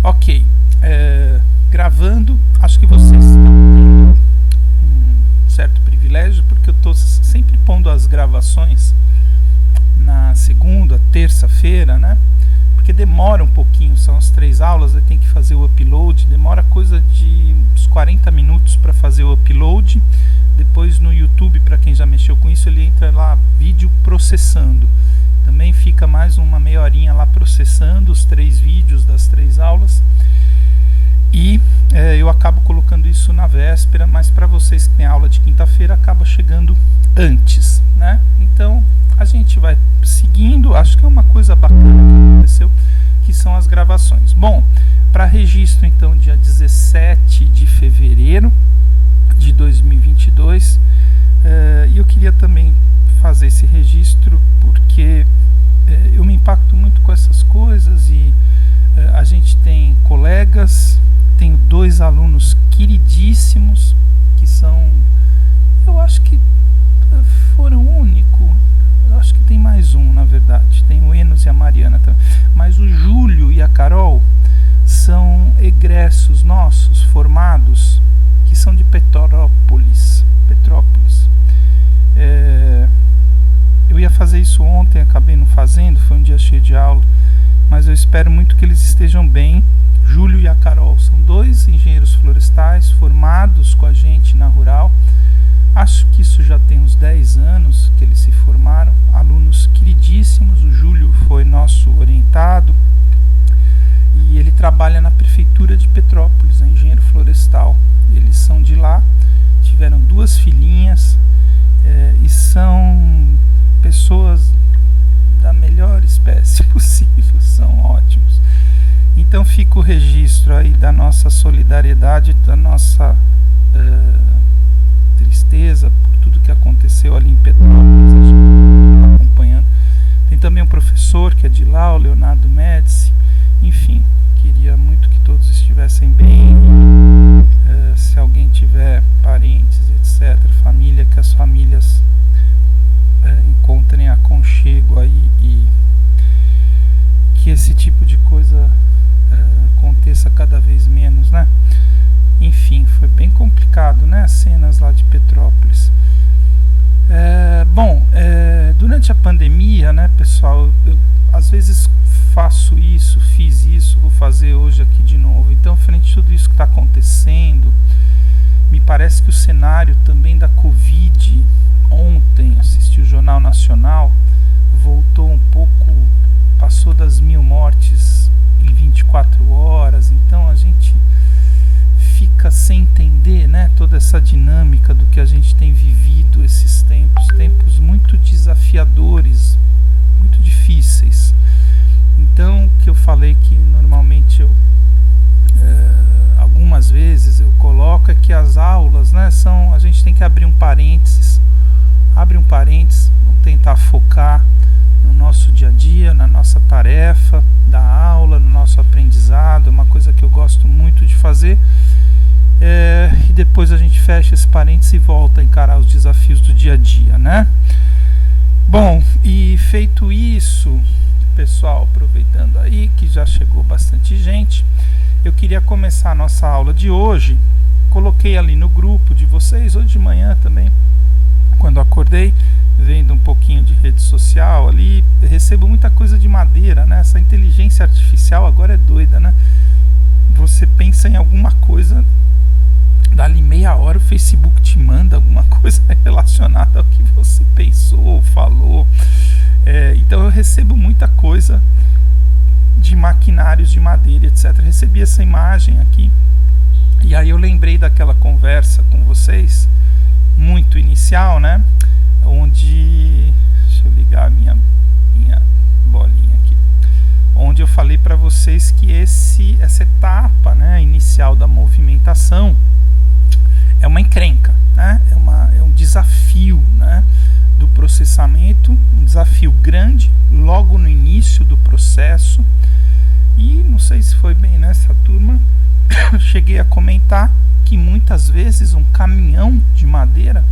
Ok, gravando, acho que vocês estão tendo um certo privilégio, porque eu estou sempre pondo as gravações na segunda, terça-feira, né? Porque demora um pouquinho, são as 3 aulas, aí tem que fazer o upload, demora coisa de uns 40 minutos para fazer o upload. Depois no YouTube, para quem já mexeu com isso, ele entra lá, vídeo processando. Também fica mais uma meia horinha lá processando os 3 vídeos das 3 aulas. E eu acabo colocando isso na véspera, mas para vocês que tem aula de quinta-feira, acaba chegando antes, né? Então a gente vai seguindo, acho que é uma coisa bacana que aconteceu, que são as gravações. Bom, para registro então, dia 17 de fevereiro de 2022, e eu queria também fazer esse registro porque eu me impacto muito com essas coisas e a gente tem colegas, tenho 2 alunos queridíssimos que são, eu acho que foram o único, eu acho que tem mais um na verdade, tem o Enos e a Mariana também, mas o Júlio e a Carol são egressos nossos, formados, que são de Petrópolis. Eu ia fazer isso ontem, acabei não fazendo, foi um dia cheio de aula, mas eu espero muito que eles estejam bem. Júlio e a Carol são 2 engenheiros florestais formados com a gente na Rural. Acho que isso já tem uns 10 anos que eles se formaram, alunos queridíssimos. O Júlio foi nosso orientado e ele trabalha na prefeitura de Petrópolis, é engenheiro florestal. Eles são de lá, tiveram 2 filhinhas e são pessoas da melhor espécie possível, são ótimos. Então fica o registro aí da nossa solidariedade, da nossa tristeza por tudo que aconteceu ali em Petrópolis, a gente está acompanhando. Tem também um professor que é de lá, o Leonardo Médici. Enfim, queria muito que todos estivessem bem, se alguém tiver parentes, etc., família, que as famílias encontrem aconchego aí e que esse tipo de coisa aconteça cada vez menos, né? Enfim, foi bem complicado, né? As cenas lá de Petrópolis. Bom, durante a pandemia, né, pessoal, eu às vezes faço isso, fiz isso, vou fazer hoje aqui de novo. Então, frente a tudo isso que está acontecendo, me parece que o cenário também da Covid, ontem assisti o Jornal Nacional, voltou um pouco, passou das 1000 mortes em 24 horas, então a gente fica sem entender, né, toda essa dinâmica do que a gente tem vivido esses tempos muito desafiadores, muito difíceis. Então, o que eu falei que normalmente eu algumas vezes eu coloco é que as aulas, né, a gente tem que abrir um parênteses, vamos tentar focar no nosso dia a dia, na nossa tarefa da aula, no nosso aprendizado, é uma coisa que eu gosto muito de fazer, e depois a gente fecha esse parênteses e volta a encarar os desafios do dia a dia, né? Bom, e feito isso, pessoal, aproveitando aí que já chegou bastante gente, eu queria começar a nossa aula de hoje. Coloquei ali no grupo de vocês, hoje de manhã também, quando acordei, vendo um pouquinho de rede social ali, recebo muita coisa de madeira, né? Essa inteligência artificial agora é doida, né? Você pensa em alguma coisa, dali meia hora o Facebook te manda alguma coisa relacionada ao que você pensou ou falou. Então eu recebo muita coisa de maquinários de madeira, etc. Recebi essa imagem aqui e aí eu lembrei daquela conversa com vocês, muito inicial, né? Onde, deixa eu ligar a minha bolinha aqui, onde eu falei para vocês que essa etapa, né, inicial da movimentação é uma encrenca, né? É um desafio, né, do processamento, um desafio grande logo no início do processo. E não sei se foi bem nessa turma, cheguei a comentar que muitas vezes um caminhão de madeira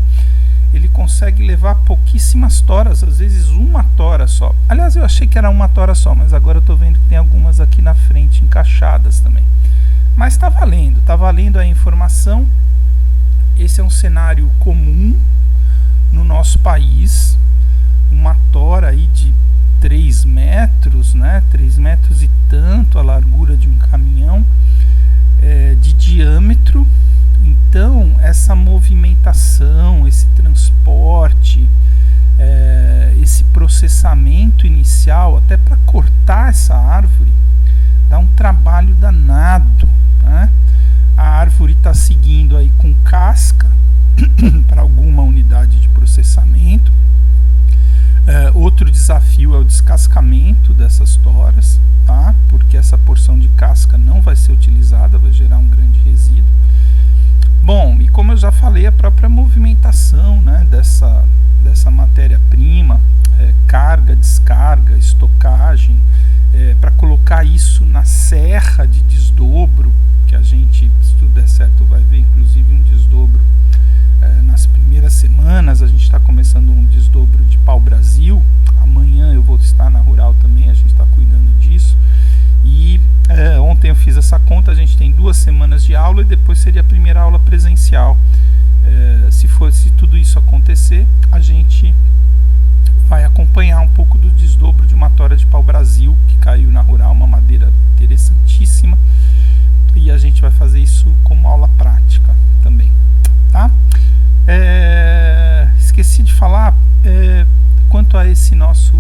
ele consegue levar pouquíssimas toras, às vezes uma tora só. Aliás, eu achei que era uma tora só, mas agora eu estou vendo que tem algumas aqui na frente encaixadas. encaixadas também. Mas tá valendo a informação. Esse é um cenário comum no nosso país, uma tora aí de 3 metros, né? 3 metros e tanto a largura de um caminhão de diâmetro. Então essa movimentação, esse transporte, esse processamento inicial, até para cortar essa árvore, dá um trabalho danado, né? A árvore está seguindo aí com casca para alguma unidade de processamento. Outro desafio é o descascamento dessas toras, tá? Porque essa porção de casca não vai ser utilizada, vai gerar um grande resíduo. Bom, e como eu já falei, a própria movimentação, né, dessa matéria-prima, carga, descarga, estocagem, para colocar isso na serra de desdobro, que a gente, se tudo der certo, vai ver inclusive um desdobro nas primeiras semanas. A gente está começando um desdobro de pau-brasil. Amanhã eu vou estar na Rural também, a gente está cuidando disso. E ontem eu fiz essa conta, a gente tem 2 semanas de aula e depois seria a primeira aula presencial. Se tudo isso acontecer, a gente vai acompanhar um pouco do desdobro de uma tora de pau-brasil que caiu na Rural, uma madeira interessantíssima, e a gente vai fazer isso como aula prática também, tá? Esqueci de falar quanto a esse nosso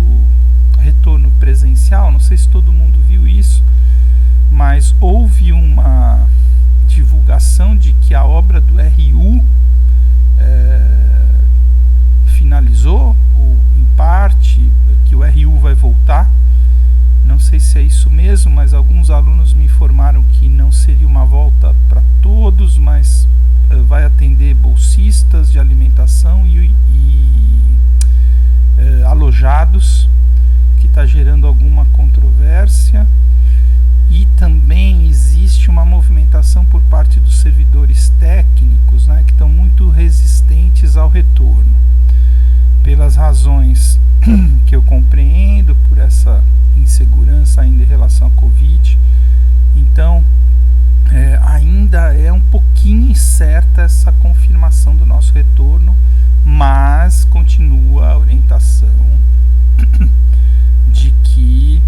retorno presencial, não sei se todo mundo viu isso, mas houve uma divulgação de que a obra do RU finalizou, ou em parte, que o RU vai voltar. Não sei se é isso mesmo, mas alguns alunos me informaram que não seria uma volta para todos, mas vai atender bolsistas de alimentação e alojados, que está gerando alguma controvérsia. E também existe uma movimentação por parte dos servidores técnicos, né, que estão muito resistentes ao retorno, pelas razões que eu compreendo, por essa insegurança ainda em relação à Covid. Então ainda é um pouquinho incerta essa confirmação do nosso retorno, mas continua a orientação de que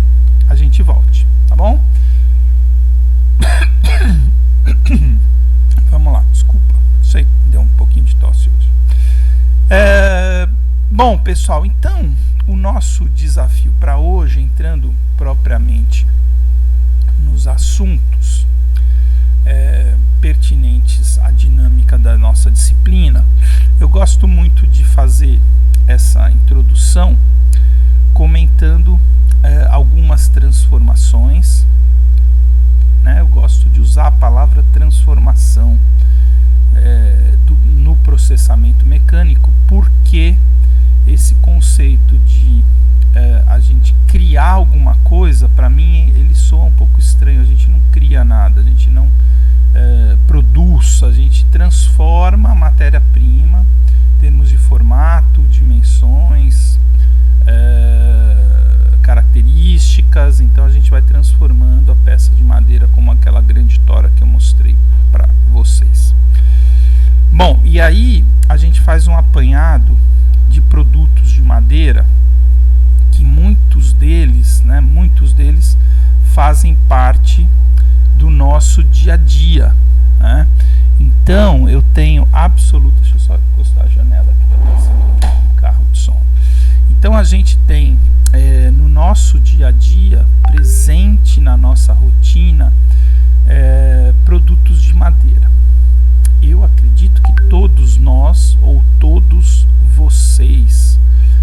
a gente volte, tá bom? Vamos lá, desculpa, sei, deu um pouquinho de tosse hoje. Bom, pessoal, então o nosso desafio para hoje, entrando propriamente nos assuntos pertinentes à dinâmica da nossa disciplina, eu gosto muito de fazer essa introdução comentando algumas transformações, né? Eu gosto de usar a palavra transformação no processamento mecânico, porque esse conceito de a gente criar alguma coisa, para mim ele soa um pouco estranho. A gente não cria nada, a gente não produz, a gente transforma a matéria-prima em termos de formato, dimensões, características. Então a gente vai transformando a peça de madeira, como aquela grande tora que eu mostrei para vocês. Bom, e aí a gente faz um apanhado de produtos de madeira, que muitos deles fazem parte do nosso dia a dia, né? Então eu tenho absoluta, deixa eu só encostar a janela aqui para passar um carro de som. Então a gente tem no nosso dia a dia, presente na nossa rotina, produtos de madeira. Eu acredito que todos nós, ou todos vocês,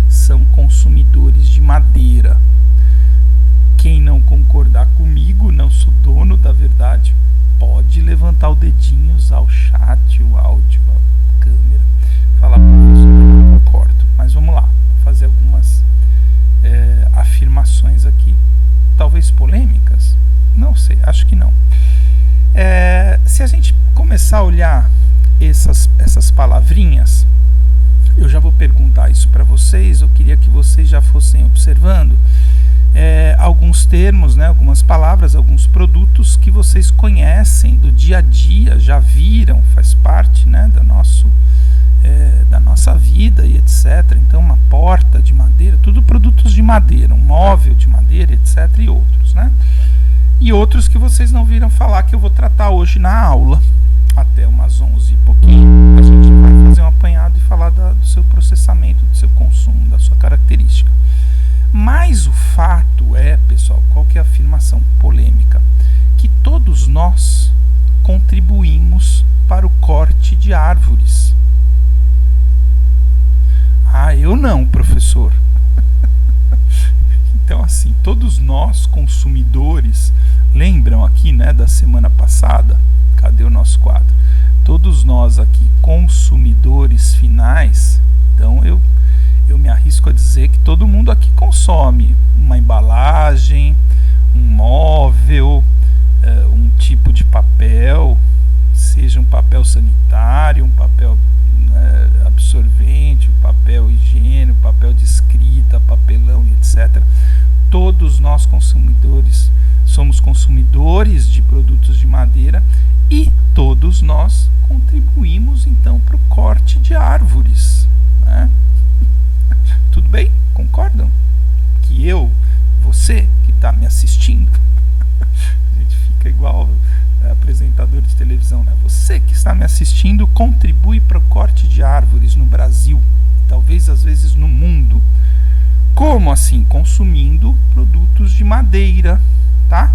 são consumidores de madeira. Quem não concordar comigo, não sou dono da verdade, pode levantar o dedinho, usar o chat, o áudio, a câmera, falar para você, eu não concordo. Mas vamos lá, vou fazer algumas afirmações aqui, talvez polêmicas, não sei, acho que não. Se a gente começar a olhar essas palavrinhas, eu já vou perguntar isso para vocês. Eu queria que vocês já fossem observando alguns termos, né, algumas palavras, alguns produtos que vocês conhecem do dia a dia, já viram, faz parte, né, da nossa vida e etc. Então, uma porta de madeira, tudo produtos de madeira, um móvel de madeira, etc. e outros, né? E outros que vocês não viram falar, que eu vou tratar hoje na aula, até umas 11 e pouquinho. A gente vai fazer um apanhado e falar do seu processamento, do seu consumo, da sua característica. Mas o fato é, pessoal, qual que é a afirmação polêmica? Que todos nós contribuímos para o corte de árvores. Ah, eu não, professor. Então, assim, todos nós consumidores, lembram aqui, né, da semana passada? Cadê o nosso quadro? Todos nós aqui consumidores finais, então eu me arrisco a dizer que todo mundo aqui consome uma embalagem, um móvel, um tipo de papel, seja um papel sanitário, um papel absorvente, um papel higiênico, papel de escrita, papelão, etc. Todos nós consumidores somos consumidores de produtos de madeira e todos nós contribuímos então para o corte de árvores, né? Tudo bem? Concordam? Que você que está me assistindo, a gente fica igual apresentador de televisão, né? Você que está me assistindo contribui para o corte de árvores no Brasil, talvez às vezes no mundo. Como assim? Consumindo produtos de madeira, tá?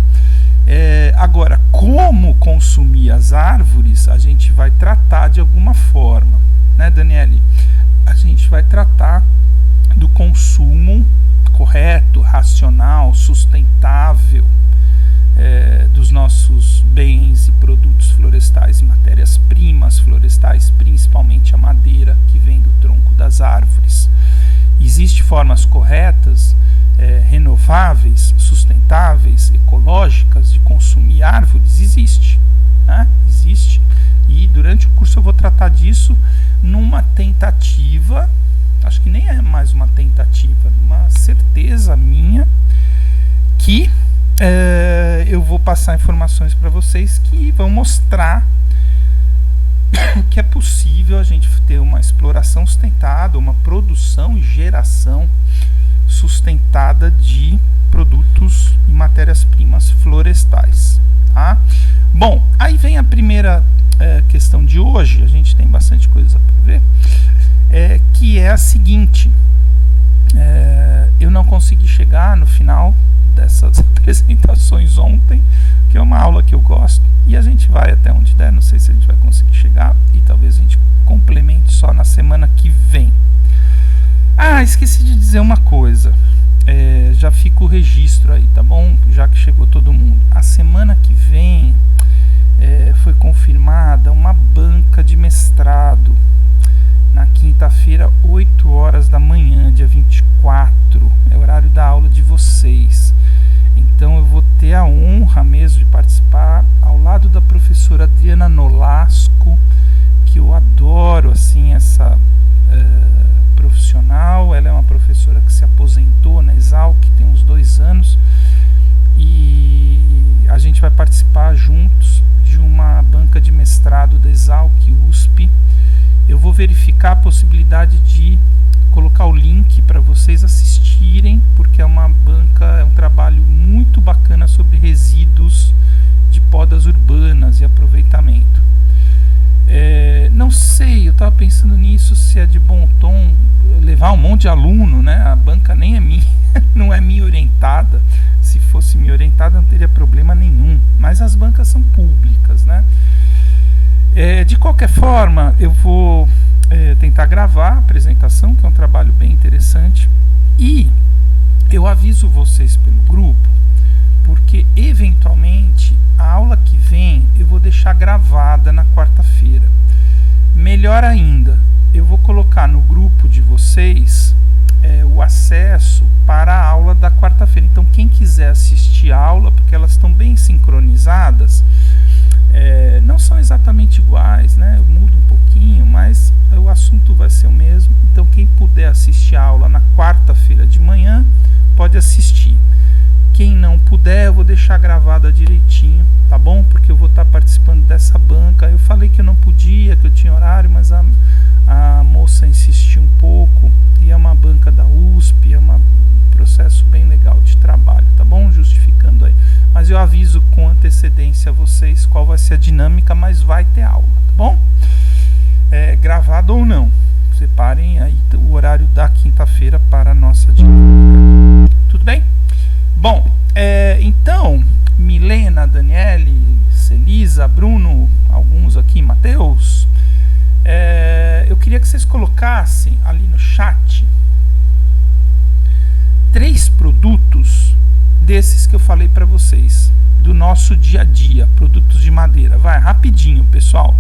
Agora, como consumir as árvores, a gente vai tratar de alguma forma, né, Daniele? A gente vai tratar do consumo correto, racional, sustentável dos nossos bens e produtos florestais e matérias-primas florestais, principalmente a madeira que vem do tronco das árvores. Existem formas corretas, renováveis, sustentáveis, ecológicas de consumir árvores? Existe, né? Existe. E durante o curso eu vou tratar disso numa tentativa, acho que nem é mais uma tentativa, uma certeza minha que eu vou passar informações para vocês que vão mostrar que é possível a gente ter uma exploração sustentada, uma produção e geração sustentada de produtos e matérias-primas florestais, tá? Bom, aí vem a primeira questão de hoje, a gente tem bastante coisa para ver, que é a seguinte: eu não consegui chegar no final dessas apresentações ontem, que é uma aula que eu gosto, e a gente vai até onde der, não sei se a gente vai conseguir chegar, e talvez a gente complemente só na semana que vem. Ah, esqueci de dizer uma coisa, já fica o registro aí, tá bom? Já que chegou todo mundo. A semana que vem foi confirmada uma banca de mestrado, na quinta-feira, 8 horas da manhã, dia 24, é o horário da aula de vocês. Então eu vou ter a honra mesmo de participar ao lado da professora Adriana Nolasco, que eu adoro, assim, essa profissional. Ela é uma professora que se aposentou na Exalc, tem uns 2 anos, e a gente vai participar juntos de uma banca de mestrado da Exalc USP. Eu vou verificar a possibilidade de colocar o link para vocês assistirem, porque é uma banca, é um trabalho muito bacana sobre resíduos de podas urbanas e aproveitamento. Não sei, eu estava pensando nisso, se é de bom tom levar um monte de aluno, né? A banca nem é minha, não é minha orientada. Se fosse minha orientada não teria problema nenhum, mas as bancas são públicas, né? De qualquer forma, eu vou tentar gravar a apresentação, que é um trabalho bem interessante, e eu aviso vocês pelo grupo, porque eventualmente a aula que vem eu vou deixar gravada na quarta-feira. Melhor ainda, eu vou colocar no grupo de vocês o acesso para a aula da quarta-feira. Então quem quiser assistir a aula, porque elas estão bem sincronizadas, não são exatamente iguais, né? Eu mudo um pouquinho, mas o assunto vai ser o mesmo. Então quem puder assistir a aula na quarta-feira de manhã, pode assistir. Quem não puder, eu vou deixar gravada direitinho, tá bom? Porque eu vou estar participando dessa banca. Eu falei que eu não podia, que eu tinha horário, mas a moça insistiu um pouco. E é uma banca da USP, é um processo bem legal de trabalho, tá bom? Justificando aí. Mas eu aviso com antecedência a vocês qual vai ser a dinâmica, mas vai ter aula, tá bom? Gravado ou não. Separem aí o horário da quinta-feira para a nossa dinâmica. Tudo bem? Bom, então, Milena, Daniele, Celisa, Bruno, alguns aqui, Matheus, eu queria que vocês colocassem ali no chat 3 produtos desses que eu falei para vocês, do nosso dia a dia, produtos de madeira. Vai, rapidinho, pessoal.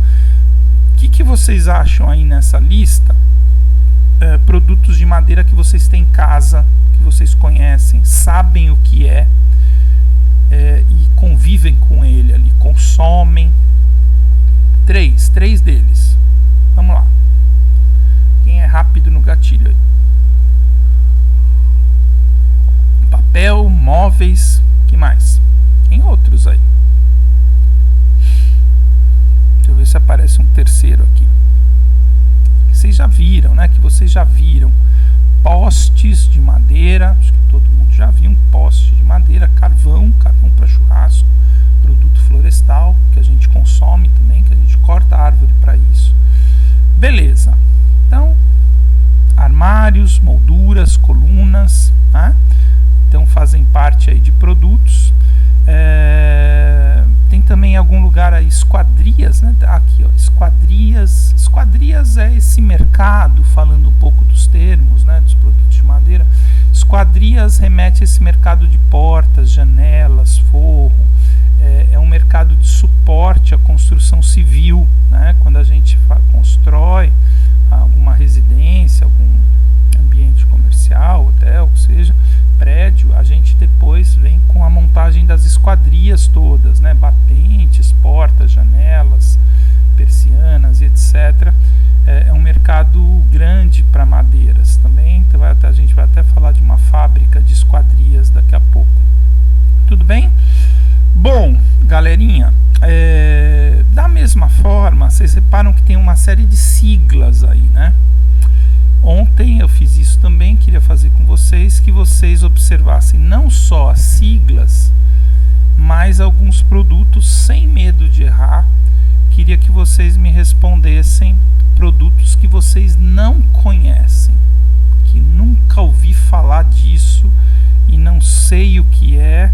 O que vocês acham aí nessa lista? Produtos de madeira que vocês têm em casa, que vocês conhecem, sabem o que é, e convivem com ele ali, consomem. 3 deles. Vamos lá. Quem é rápido no gatilho aí? Papel, móveis, que mais? Tem outros aí. Deixa eu ver se aparece um terceiro aqui. Vocês já viram, né? Que vocês já viram. Postes de madeira, acho que todo mundo já viu um poste de madeira, carvão para churrasco, produto florestal que a gente consome também, que a gente corta a árvore para isso. Beleza. Então, armários, molduras, colunas, né? Então fazem parte aí de produtos. Tem também em algum lugar aí esquadrias, né? Aqui, ó, esquadrias. Esquadrias é esse mercado, falando um pouco dos termos, né, dos produtos de madeira. Esquadrias remete a esse mercado de portas, janelas, forro. É um mercado de suporte à construção civil, né? Quando a gente constrói alguma residência, algum ambiente comercial, hotel, que seja, prédio, a gente depois vem com a montagem das esquadrias todas, né? Batentes, portas, janelas, persianas, etc. É um mercado grande para madeiras também. Então a gente vai até falar de uma fábrica de esquadrias daqui a pouco. Tudo bem? Bom, galerinha, da mesma forma, vocês reparam que tem uma série de siglas aí, né? Ontem eu fiz isso também, queria fazer com vocês, que vocês observassem não só as siglas, mas alguns produtos sem medo de errar. Queria que vocês me respondessem produtos que vocês não conhecem, que nunca ouvi falar disso e não sei o que é,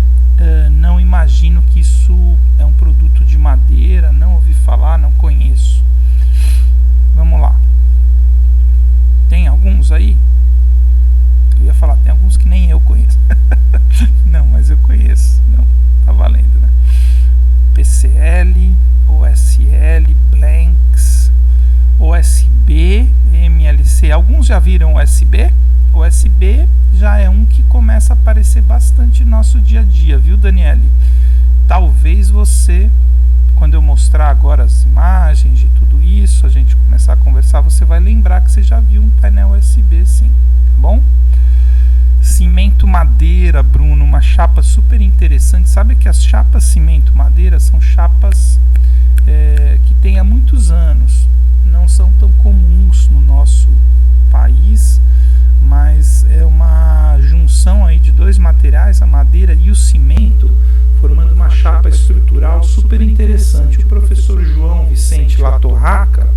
não imagino que isso é um produto de madeira, não ouvi falar, não conheço. Vamos lá. Tem alguns aí? Eu ia falar, tem alguns que nem eu conheço. Não, mas eu conheço. Não, tá valendo, né? PCL, OSL, Blanks, OSB, MLC. Alguns já viram OSB? OSB já é um que começa a aparecer bastante no nosso dia a dia, viu, Daniele? Talvez você, quando eu mostrar agora as imagens de tudo isso, a gente começar a conversar, você vai lembrar que você já viu um painel USB, sim, tá bom? Cimento madeira, Bruno, uma chapa super interessante. Sabe que as chapas cimento madeira são chapas que tem há muitos anos, não são tão comuns no nosso país, mas é uma junção aí de 2 materiais, a madeira e o cimento, formando uma chapa estrutural super interessante. O professor João Vicente Latorraca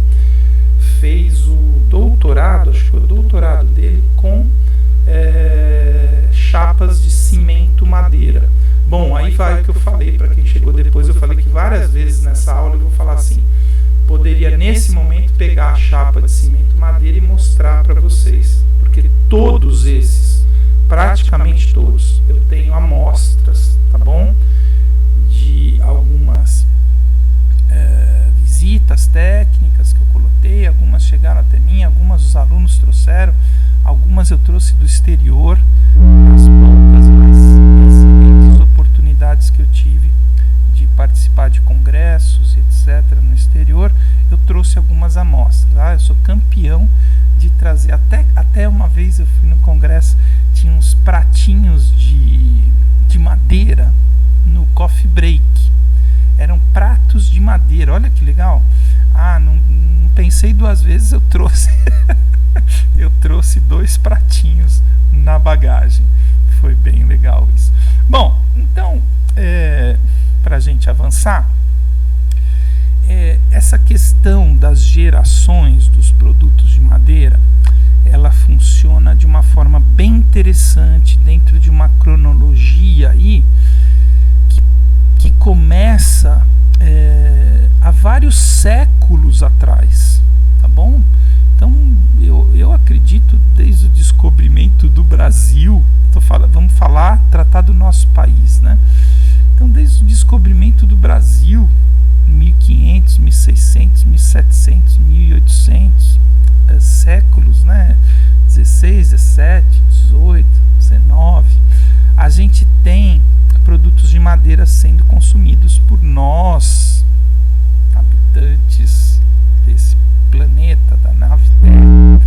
fez o doutorado, acho que foi o doutorado dele, com chapas de cimento madeira. Bom, aí vai o que eu falei para quem chegou depois. Eu falei que várias vezes nessa aula eu vou falar assim, poderia nesse momento pegar a chapa de cimento madeira e mostrar para vocês, porque todos esses, praticamente todos, eu tenho amostras, tá bom? De algumas visitas técnicas que eu coloquei, algumas chegaram até mim, algumas os alunos trouxeram, algumas eu trouxe do exterior, as poucas, mas excelentes oportunidades que eu tive de participar de congressos, etc., no exterior, eu trouxe algumas amostras. Eu sou campeão de trazer, até uma vez eu fui no congresso, tinha uns pratos pratinhos de madeira no coffee break. Eram pratos de madeira, olha que legal. Não pensei duas vezes, eu trouxe eu trouxe 2 pratinhos na bagagem. Foi bem legal isso. Bom, então, para a gente avançar, essa questão das gerações dos produtos de madeira, ela funciona de uma forma bem interessante dentro de uma cronologia aí que começa há vários séculos atrás, tá bom? Então eu acredito desde o descobrimento do Brasil, vamos tratar do nosso país, né? Então desde o descobrimento do Brasil, 1500, 1600, 1700, 1800, séculos, né? 16, 17, 18, 19, a gente tem produtos de madeira sendo consumidos por nós, habitantes desse planeta, da nave Terra.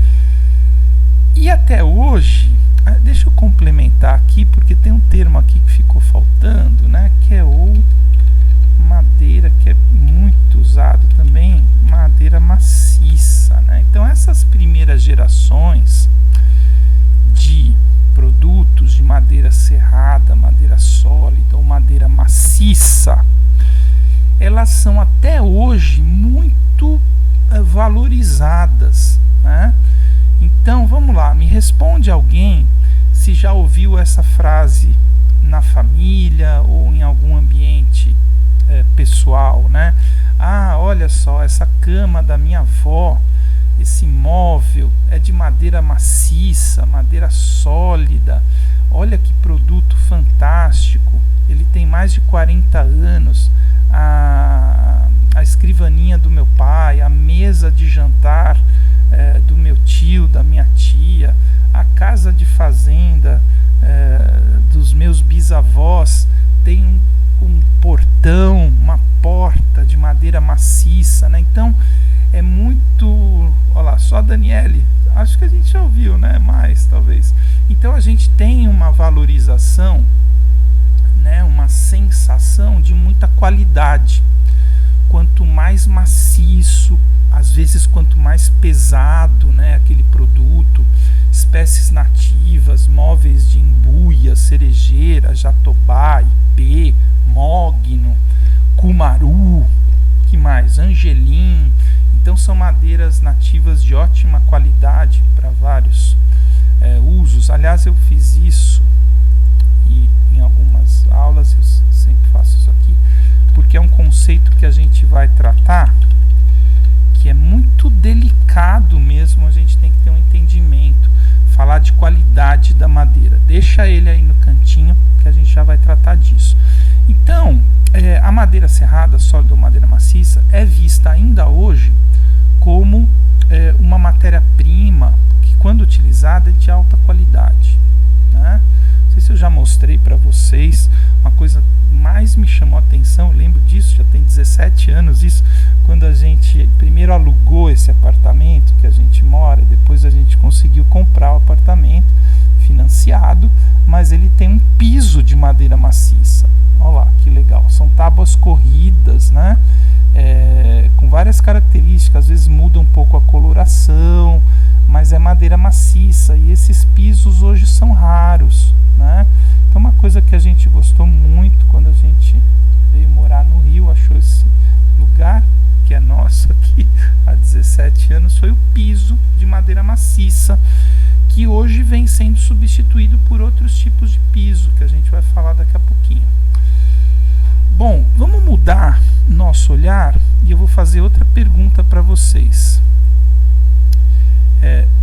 E até hoje, deixa eu complementar aqui, porque tem um termo aqui que ficou faltando, né? Que é o madeira, que é muito usado também, madeira maciça, né? Então essas primeiras gerações de produtos de madeira serrada, madeira sólida ou madeira maciça, elas são até hoje muito valorizadas, né? Então vamos lá, me responde alguém se já ouviu essa frase na família ou em algum ambiente pessoal, né? Olha só, essa cama da minha avó, esse móvel é de madeira maciça, madeira sólida, olha que produto fantástico, ele tem mais de 40 anos, a escrivaninha do meu pai, a mesa de jantar do meu tio, da minha tia, a casa de fazenda dos meus bisavós tem um portão, uma porta de madeira maciça, né? Então é muito, olha lá, só a Daniele, acho que a gente já ouviu, né? Mais talvez. Então a gente tem uma valorização, né? Uma sensação de muita qualidade. Quanto mais maciço, às vezes quanto mais pesado, né? Aquele produto, espécies nativas, móveis de embuia, cerejeira, jatobá, ipê, mogno, cumaru, que mais? Angelim. Então são madeiras nativas de ótima qualidade para vários usos. Aliás, eu fiz isso e em algumas aulas eu sempre faço isso aqui, porque é um conceito que a gente vai tratar que é muito delicado mesmo, a gente tem que ter um entendimento, falar de qualidade da madeira. Deixa ele aí no cantinho que a gente já vai tratar disso. Então, a madeira serrada, sólida ou madeira maciça, é vista ainda hoje como uma matéria-prima que, quando utilizada, é de alta qualidade, né? Não sei se eu já mostrei para vocês, uma coisa mais me chamou a atenção, eu lembro disso, já tem 17 anos isso, quando a gente primeiro alugou esse apartamento que a gente mora, depois a gente conseguiu comprar o apartamento financiado, mas ele tem um piso de madeira maciça. Olha lá, que legal, são tábuas corridas, né? Com várias características, às vezes muda um pouco a coloração, mas é madeira maciça e esses pisos hoje são raros, né? Então uma coisa que a gente gostou muito quando a gente veio morar no Rio, achou esse lugar que é nosso aqui há 17 anos, foi o piso de madeira maciça, que hoje vem sendo substituído por outros tipos de piso, que a gente vai falar daqui a pouquinho. Bom, vamos mudar nosso olhar e eu vou fazer outra pergunta para vocês.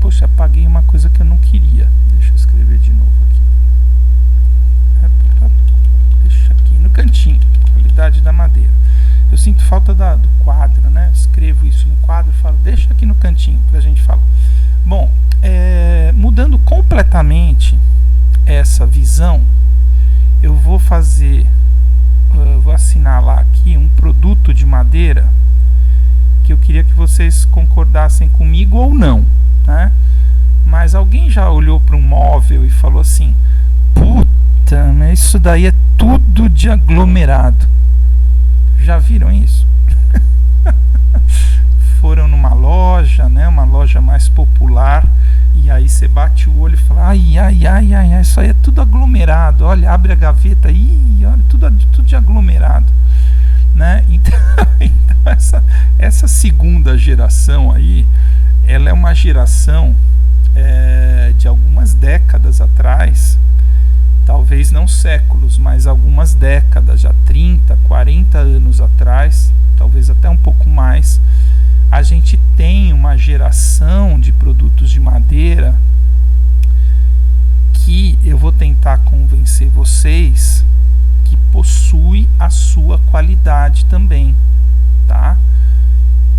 Poxa, apaguei uma coisa que eu não queria. Deixa eu escrever de novo aqui. Deixa aqui no cantinho, qualidade da madeira. Eu sinto falta do quadro, né? Escrevo isso no quadro e falo, deixa aqui no cantinho para a gente falar. Bom, mudando completamente essa visão, eu vou vou assinalar aqui um produto de madeira que eu queria que vocês concordassem comigo ou não, né? Mas alguém já olhou para um móvel e falou assim, Puta, mas isso daí é tudo de aglomerado. Já viram isso? Foram numa loja, né, uma loja mais popular, e aí você bate o olho e fala, ai, isso aí é tudo aglomerado, olha, abre a gaveta, olha, tudo de aglomerado, né? Então essa segunda geração aí, ela é uma geração de algumas décadas atrás, talvez não séculos, mas algumas décadas, já 30, 40 anos atrás, talvez até um pouco mais, a gente tem uma geração de produtos de madeira que eu vou tentar convencer vocês que possui a sua qualidade também, tá?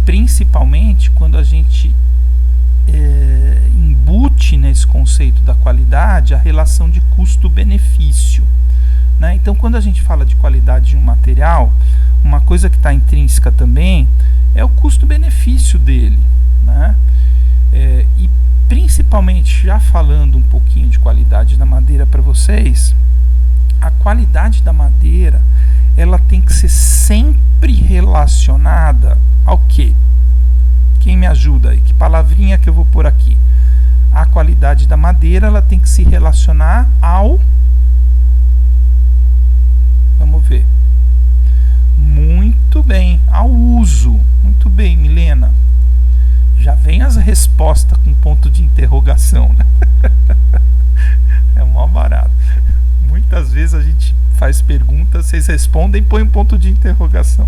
Principalmente quando a gente embute nesse conceito da qualidade a relação de custo-benefício, né? Então, quando a gente fala de qualidade de um material, uma coisa que está intrínseca também é o custo-benefício dele, né? E principalmente, já falando um pouquinho de qualidade da madeira para vocês, a qualidade da madeira ela tem que ser sempre relacionada ao quê? Quem me ajuda aí? Que palavrinha que eu vou pôr aqui? A qualidade da madeira ela tem que se relacionar ao... Vamos ver. Muito bem, ao uso. Muito bem, Milena. Já vem as respostas com ponto de interrogação, né? É mó barato. Muitas vezes a gente faz perguntas, vocês respondem e põem um ponto de interrogação.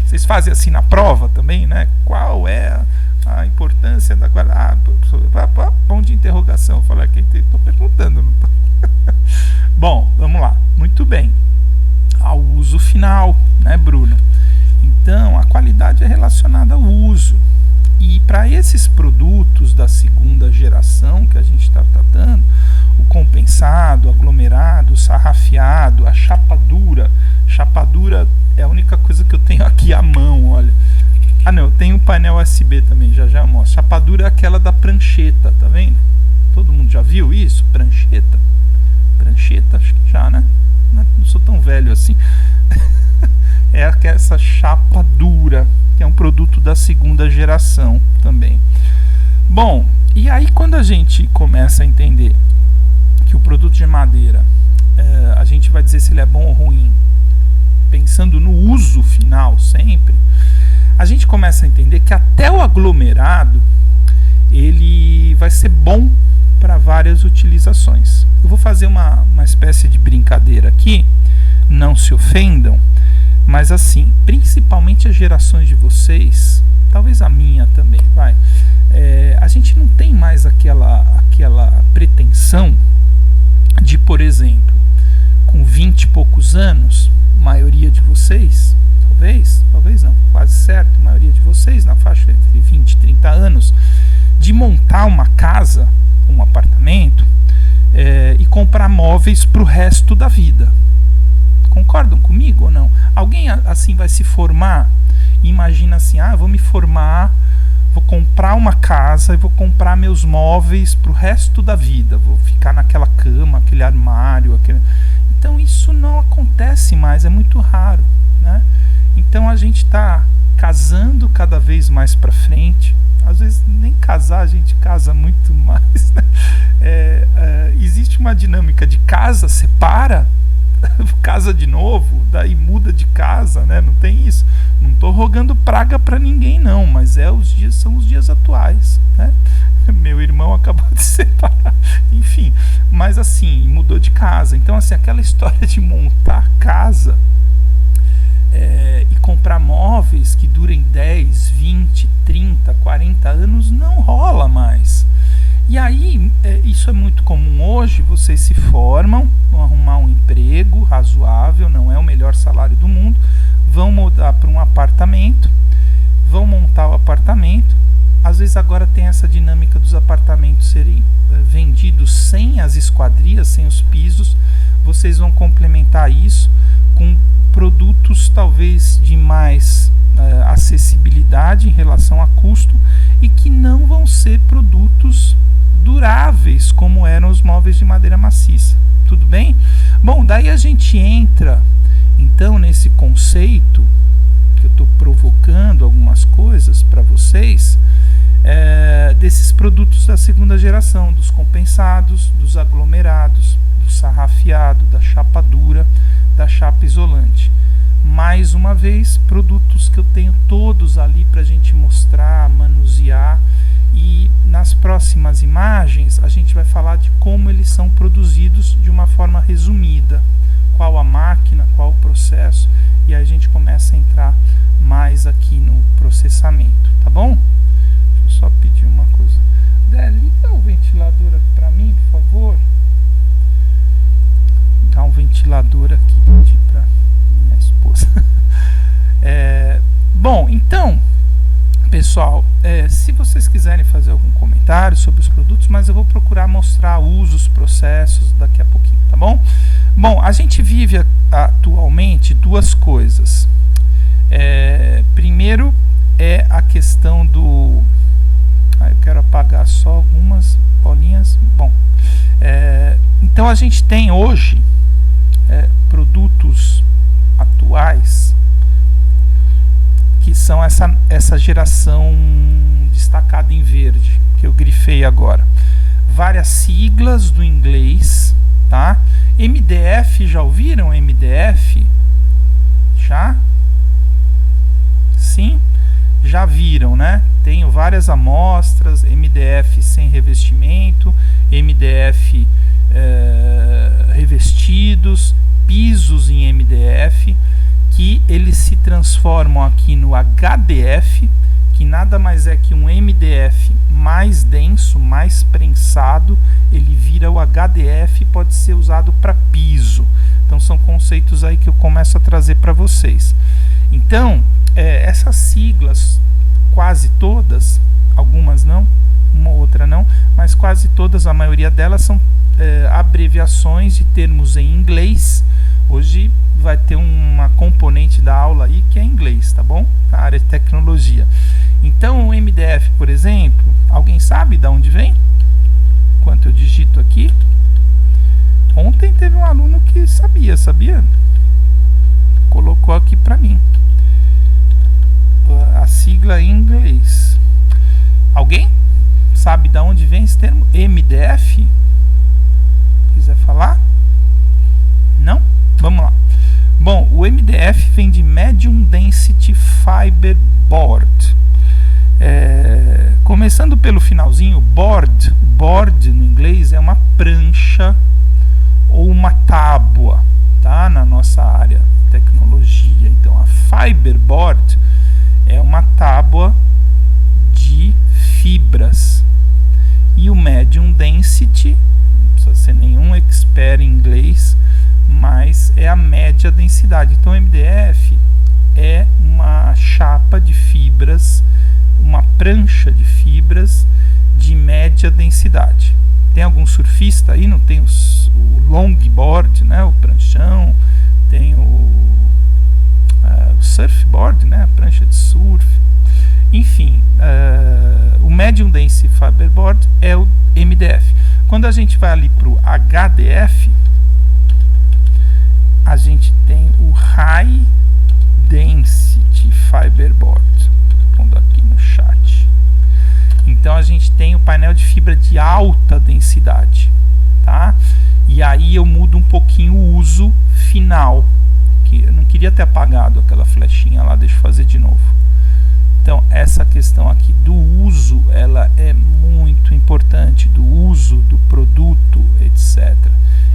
Vocês fazem assim na prova também, né? Qual é a importância da qualidade? Ponto de interrogação. Eu falei aqui, estou perguntando. Não tô... Bom, vamos lá. Muito bem. Ao uso final, né, Bruno? Então, a qualidade é relacionada ao uso. E para esses produtos da segunda geração que a gente está tratando, o compensado, o aglomerado, o sarrafiado, a chapadura. Chapadura é a única coisa que eu tenho aqui à mão, olha. Ah não, eu tenho um painel USB também, já eu mostro. Chapadura é aquela da prancheta, tá vendo? Todo mundo já viu isso? Prancheta? Prancheta, acho que já, né? Não sou tão velho assim. É essa chapa dura, que é um produto da segunda geração também. Bom, e aí quando a gente começa a entender que o produto de madeira, a gente vai dizer se ele é bom ou ruim, pensando no uso final sempre, a gente começa a entender que até o aglomerado ele vai ser bom para várias utilizações. Eu vou fazer uma espécie de brincadeira aqui, não se ofendam, mas assim, principalmente as gerações de vocês, talvez a minha também, a gente não tem mais aquela pretensão de, por exemplo, com 20 e poucos anos, maioria de vocês, talvez não, quase certo, a maioria de vocês na faixa entre 20 e 30 anos, de montar uma casa, um apartamento, e comprar móveis para o resto da vida. Concordam comigo ou não? Alguém assim vai se formar? Imagina assim, vou me formar, vou comprar uma casa e vou comprar meus móveis para o resto da vida. Vou ficar naquela cama, aquele armário, Então isso não acontece mais, é muito raro, né? Então a gente está casando cada vez mais para frente. Às vezes nem casar, a gente casa muito mais, né? Existe uma dinâmica de casa, separa, casa de novo, daí muda de casa, né? Não tem isso. Não estou rogando praga para ninguém não, mas são os dias atuais, né? Meu irmão acabou de separar, enfim, mas assim, mudou de casa. Então assim, aquela história de montar casa e comprar móveis que durem 10, 20, 30, 40 anos não rola mais. E aí, isso é muito comum hoje, vocês se formam, vão arrumar um emprego razoável, não é o melhor salário do mundo, vão mudar para um apartamento, vão montar o apartamento. Às vezes agora tem essa dinâmica dos apartamentos serem vendidos sem as esquadrias, sem os pisos. Vocês vão complementar isso com produtos talvez de mais acessibilidade em relação a custo e que não vão ser produtos duráveis como eram os móveis de madeira maciça. Tudo bem? Bom, daí a gente entra então nesse conceito que eu estou provocando algumas coisas para vocês, desses produtos da segunda geração, dos compensados, dos aglomerados, do sarrafiado, da chapa dura, da chapa isolante. Mais uma vez, produtos que eu tenho todos ali para a gente mostrar, manusear, e nas próximas imagens a gente vai falar de como eles são produzidos de uma forma resumida, qual a máquina, qual o processo, e aí a gente começa a entrar mais aqui no processamento, tá bom? Deixa eu só pedir uma coisa. Dé, liga o ventilador aqui para mim, por favor. Dá um ventilador aqui, pedir para minha esposa. Bom, então, pessoal, se vocês quiserem fazer algum comentário sobre os produtos, mas eu vou procurar mostrar usos, processos daqui a pouquinho, tá bom? Bom, a gente vive atualmente duas coisas. Primeiro é a questão do... eu quero apagar só algumas bolinhas. Bom, então a gente tem hoje produtos atuais que são essa geração destacada em verde, que eu grifei agora. Várias siglas do inglês, tá? MDF, já ouviram MDF? Já? Sim? Já viram, né? Tenho várias amostras, MDF sem revestimento, MDF revestidos, pisos em MDF, que eles se transformam aqui no HDF, que nada mais é que um MDF mais denso, mais prensado, ele vira o HDF e pode ser usado para piso. Então são conceitos aí que eu começo a trazer para vocês. Então, essas siglas, quase todas, algumas não, uma ou outra não, mas quase todas, a maioria delas são abreviações de termos em inglês. Hoje vai ter uma componente da aula aí que é inglês, tá bom? Na área de tecnologia. Então o MDF, por exemplo, alguém sabe de onde vem? Enquanto eu digito aqui. Ontem teve um aluno que sabia? Colocou aqui para mim a sigla em inglês. Alguém sabe de onde vem esse termo MDF? Quiser falar? Não? Vamos lá. Bom, o MDF vem de Medium Density Fiberboard. Começando pelo finalzinho, board no inglês é uma prancha ou uma tábua, tá? Na nossa área de tecnologia. Então a fiberboard é uma tábua de fibras. E o Medium Density, não precisa ser nenhum expert em inglês, mas é a média densidade. Então o MDF é uma chapa de fibras, uma prancha de fibras de média densidade. Tem algum surfista aí? Não tem o longboard, né? O pranchão, tem o surfboard, né? A prancha de surf. Enfim, o Medium Density Fiberboard é o MDF. Quando a gente vai ali para o HDF, a gente tem o High Density Fiberboard. Pondo aqui no chat. Então a gente tem o painel de fibra de alta densidade, tá? E aí eu mudo um pouquinho o uso final, que eu não queria ter apagado aquela flechinha lá, deixa eu fazer de novo. Então essa questão aqui do uso, ela é muito importante, do uso do produto, etc.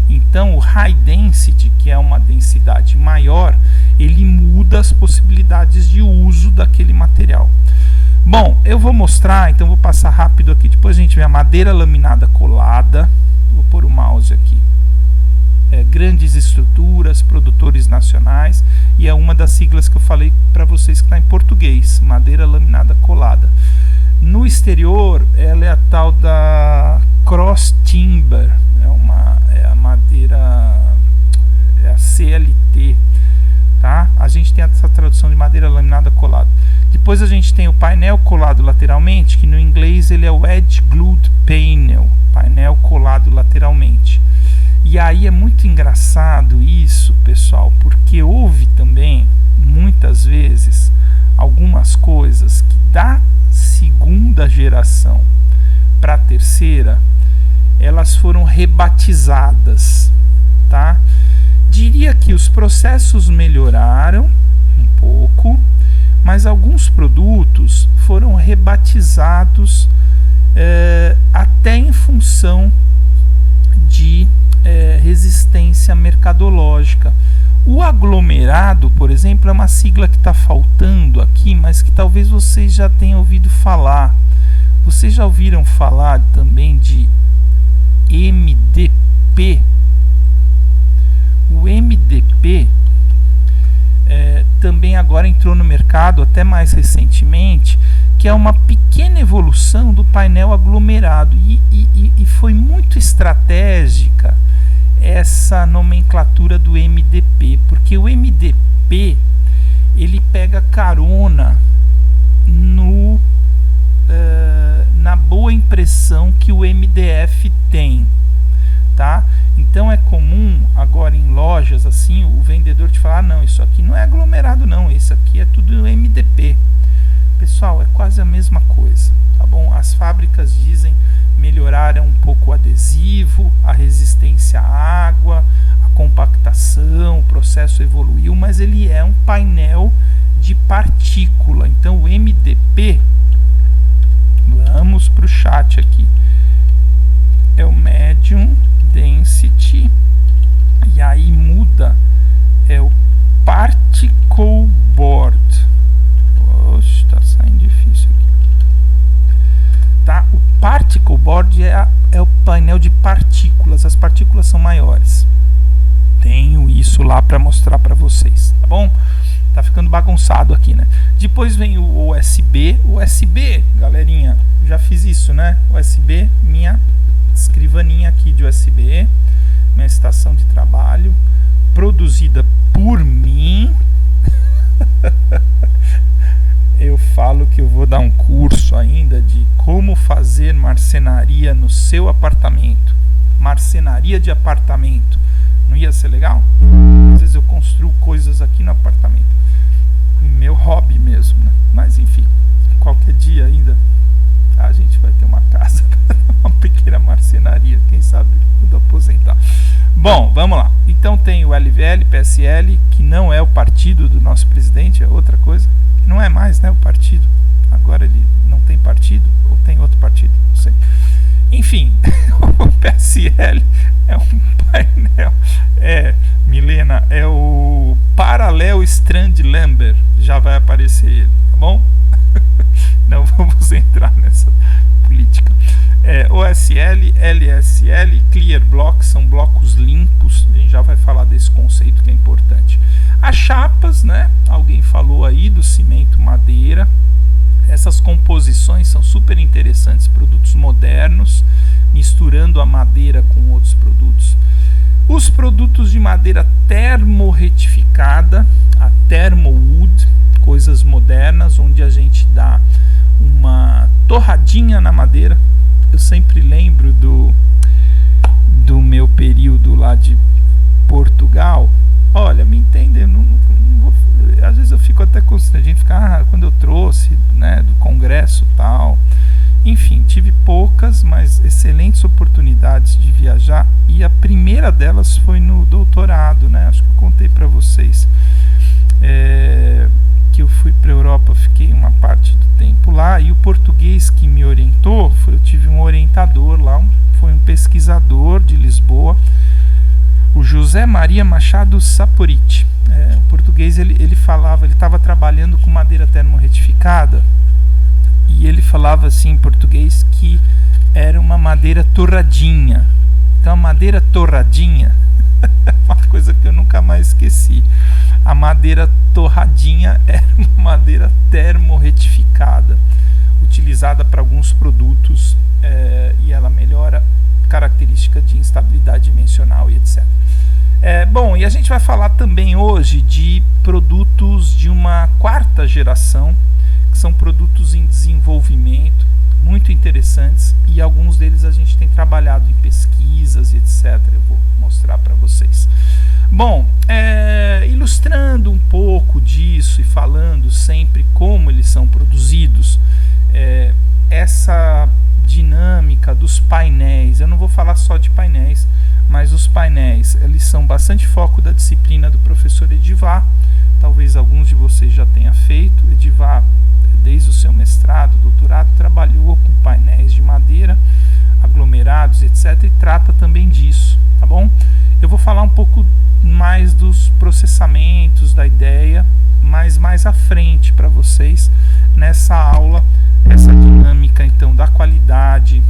Então o High Density, que é uma densidade maior, ele muda as possibilidades de uso daquele material. Bom, eu vou mostrar, então vou passar rápido aqui. Depois a gente vê a madeira laminada colada. Vou pôr o mouse aqui. Grandes estruturas, produtores nacionais, e é uma das siglas que eu falei para vocês que está em português, madeira laminada colada. No exterior, ela é a tal da cross timber, é a madeira, é a CLT, tá? A gente tem essa tradução de madeira laminada colada. Depois Depois a gente tem o painel colado lateralmente, que no inglês ele é o Edge Glued Panel, painel colado lateralmente. E aí é muito engraçado isso, pessoal, porque houve também, muitas vezes, algumas coisas que da segunda geração para a terceira, elas foram rebatizadas, tá? Diria que os processos melhoraram um pouco, mas alguns produtos foram rebatizados até em função de resistência mercadológica. O aglomerado, por exemplo, é uma sigla que está faltando aqui, mas que talvez vocês já tenham ouvido falar. Vocês já ouviram falar também de MDP? O MDP também agora entrou no mercado, até mais recentemente, que é uma pequena evolução do painel aglomerado, e foi muito estratégica essa nomenclatura do MDP, porque o MDP ele pega carona na boa impressão que o MDF tem, tá? Então é comum agora em lojas assim o vendedor te falar: não, isso aqui não é aglomerado não, isso aqui é tudo MDP. Pessoal, é quase a mesma coisa, tá bom? As fábricas dizem melhoraram um pouco o adesivo, a resistência à água, a compactação, o processo evoluiu, mas ele é um painel de partícula. Então o MDP, vamos para o chat aqui, é o Medium Density, e aí muda, é o Particle Board. Oxe, tá saindo difícil aqui. Tá? O Particle Board é o painel de partículas, as partículas são maiores. Tenho isso lá para mostrar para vocês, tá bom? Tá ficando bagunçado aqui, né? Depois vem o USB. O USB, galerinha, já fiz isso, né? USB, minha escrivaninha aqui de USB, minha estação de trabalho, produzida por mim. Eu falo que eu vou dar um curso ainda de como fazer marcenaria no seu apartamento. Marcenaria de apartamento. Não ia ser legal? Às vezes eu construo coisas aqui no apartamento. Meu hobby mesmo, né? Mas enfim, qualquer dia ainda a gente vai ter uma casa, uma pequena marcenaria, quem sabe quando aposentar. Bom, vamos lá. Então tem o LVL, PSL, que não é o partido do nosso presidente, é outra coisa. Não é mais, né, o partido. Agora ele não tem partido, ou tem outro partido, não sei. Enfim, o PSL é um painel, Milena, é o Parallel Strand Lambert, já vai aparecer ele, tá bom? Não vamos entrar nessa política. OSL, LSL, Clear Block, são blocos limpos, a gente já vai falar desse conceito que é importante. As chapas, né? Alguém falou aí do cimento madeira. Essas composições são super interessantes, produtos modernos, misturando a madeira com outros produtos. Os produtos de madeira termorretificada, a thermowood, coisas modernas, onde a gente dá uma torradinha na madeira. Eu sempre lembro do meu período lá de Portugal. Olha, me entende? Às vezes eu fico até constrangido, quando eu trouxe, né, do congresso e tal. Enfim, tive poucas, mas excelentes oportunidades de viajar, e a primeira delas foi no doutorado, né? Acho que eu contei para vocês que eu fui para a Europa, fiquei uma parte do tempo lá, e o português que me orientou, eu tive um orientador lá, foi um pesquisador de Lisboa, o José Maria Machado Saporiti. O português, ele falava, ele estava trabalhando com madeira termorretificada, e ele falava assim em português que era uma madeira torradinha. Então a madeira torradinha uma coisa que eu nunca mais esqueci. A madeira torradinha era uma madeira termorretificada, utilizada para alguns produtos, e ela melhora característica de instabilidade dimensional e etc. Bom, e a gente vai falar também hoje de produtos de uma quarta geração, que são produtos em desenvolvimento, muito interessantes, e alguns deles a gente tem trabalhado em pesquisas, etc. Eu vou mostrar para vocês. Bom, ilustrando um pouco disso e falando sempre como eles são produzidos, essa dinâmica dos painéis, eu não vou falar só de painéis, mas os painéis, eles são bastante foco da disciplina do professor Edivar. Talvez alguns de vocês já tenham feito. Edivar, desde o seu mestrado, doutorado, trabalhou com painéis de madeira, aglomerados, etc. e trata também disso, tá bom? Eu vou falar um pouco mais dos processamentos da ideia, mas mais à frente para vocês nessa aula, essa dinâmica então da qualidade,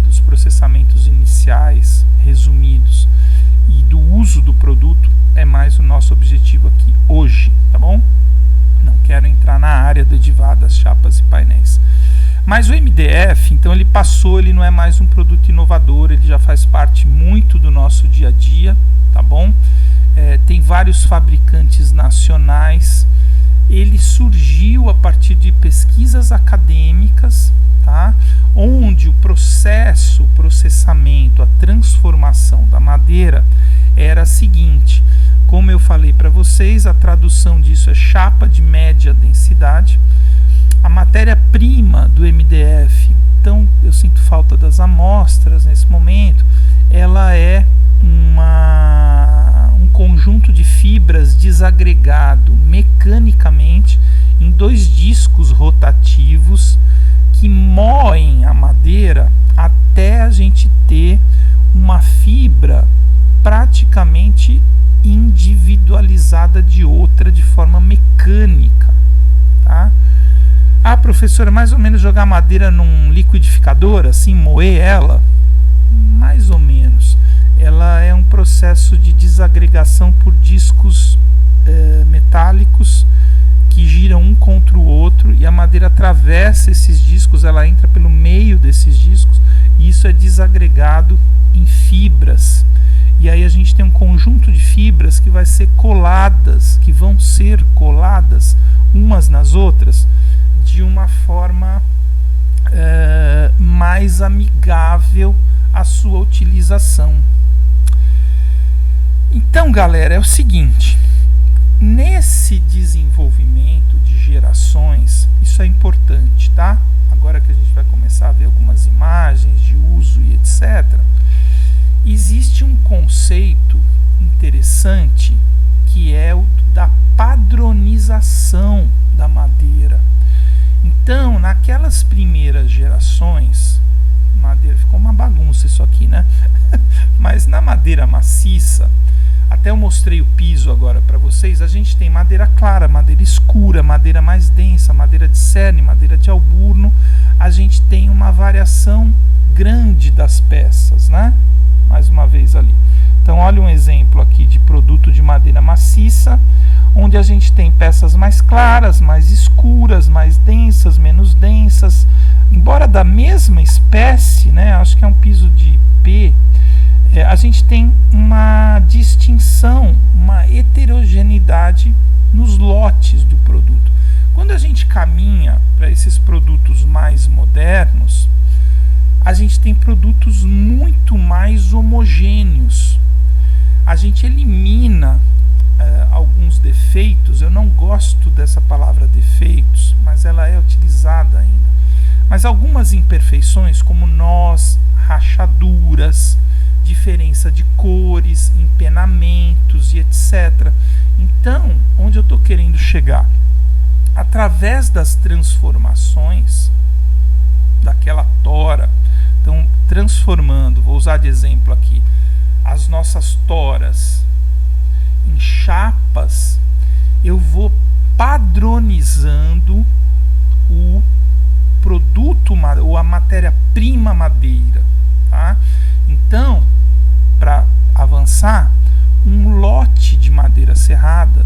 dos processamentos iniciais resumidos e do uso do produto é mais o nosso objetivo aqui hoje, tá bom? Não quero entrar na área do Edivar, das chapas e painéis. Mas o MDF, então ele não é mais um produto inovador, ele já faz parte muito do nosso dia a dia, tá bom? Tem vários fabricantes nacionais, ele surgiu a partir de pesquisas acadêmicas, tá? Onde o processamento, a transformação da madeira era a seguinte, como eu falei para vocês, a tradução disso é chapa de média densidade. A matéria-prima do MDF, então eu sinto falta das amostras nesse momento, ela é um conjunto de fibras desagregado mecanicamente em 2 discos rotativos que moem a madeira até a gente ter uma fibra praticamente individualizada de outra de forma mecânica, tá? Ah, professora, mais ou menos jogar madeira num liquidificador, assim, moer ela? Mais ou menos. Ela é um processo de desagregação por discos metálicos que giram um contra o outro e a madeira atravessa esses discos, ela entra pelo meio desses discos e isso é desagregado em fibras. E aí a gente tem um conjunto de fibras que vai ser coladas, que vão ser coladas umas nas outras de uma forma mais amigável à sua utilização. Então, galera, é o seguinte, nesse desenvolvimento de gerações, isso é importante, tá? Agora que a gente vai começar a ver algumas imagens de uso e etc., existe um conceito interessante que é o da padronização da madeira. Então, naquelas primeiras gerações, madeira, ficou uma bagunça isso aqui, né? Mas na madeira maciça, até eu mostrei o piso agora para vocês, a gente tem madeira clara, madeira escura, madeira mais densa, madeira de cerne, madeira de alburno. A gente tem uma variação grande das peças, né? Mais uma vez ali. Então olha um exemplo aqui de produto de madeira maciça, onde a gente tem peças mais claras, mais escuras, mais densas, menos densas, embora da mesma espécie, né? Acho que é um piso de IP. A gente tem uma distinção, uma heterogeneidade nos lotes do produto. Quando a gente caminha para esses produtos mais modernos, a gente tem produtos muito mais homogêneos. A gente elimina alguns defeitos. Eu não gosto dessa palavra defeitos, mas ela é utilizada ainda. Mas algumas imperfeições, como nós, rachaduras, diferença de cores, empenamentos e etc. Então, onde eu estou querendo chegar? Através das transformações daquela tora, então transformando, vou usar de exemplo aqui, as nossas toras em chapas, eu vou padronizando o produto ou a matéria-prima madeira, tá? Então, para avançar, um lote de madeira serrada,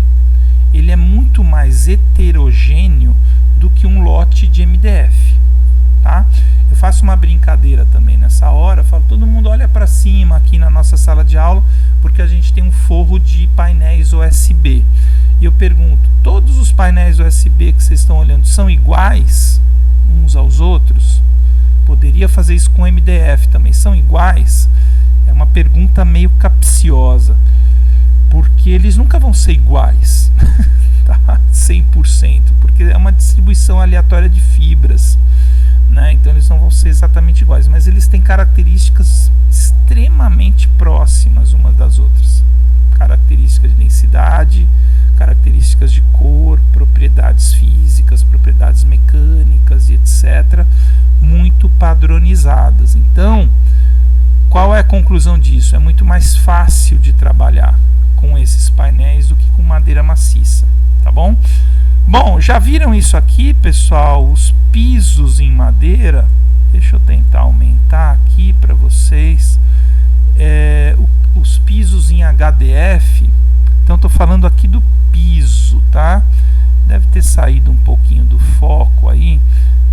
ele é muito mais heterogêneo do que um lote de MDF, tá? Eu faço uma brincadeira também nessa hora, falo, todo mundo olha para cima aqui na nossa sala de aula, porque a gente tem um forro de painéis USB. e eu pergunto, todos os painéis USB que vocês estão olhando são iguais uns aos outros? Poderia fazer isso com MDF também, são iguais? É uma pergunta meio capciosa, porque eles nunca vão ser iguais, tá? 100%, porque é uma distribuição aleatória de fibras, né? Então eles não vão ser exatamente iguais, mas eles têm características extremamente próximas umas das outras. Características de densidade, características de cor, propriedades físicas, propriedades mecânicas e etc. muito padronizadas. Então, qual é a conclusão disso? É muito mais fácil de trabalhar com esses painéis do que com madeira maciça, tá bom? Bom, já viram isso aqui, pessoal? Os pisos em madeira. Deixa eu tentar aumentar aqui para vocês. Os pisos em HDF. Então, estou falando aqui do piso, tá? Deve ter saído um pouquinho do foco aí,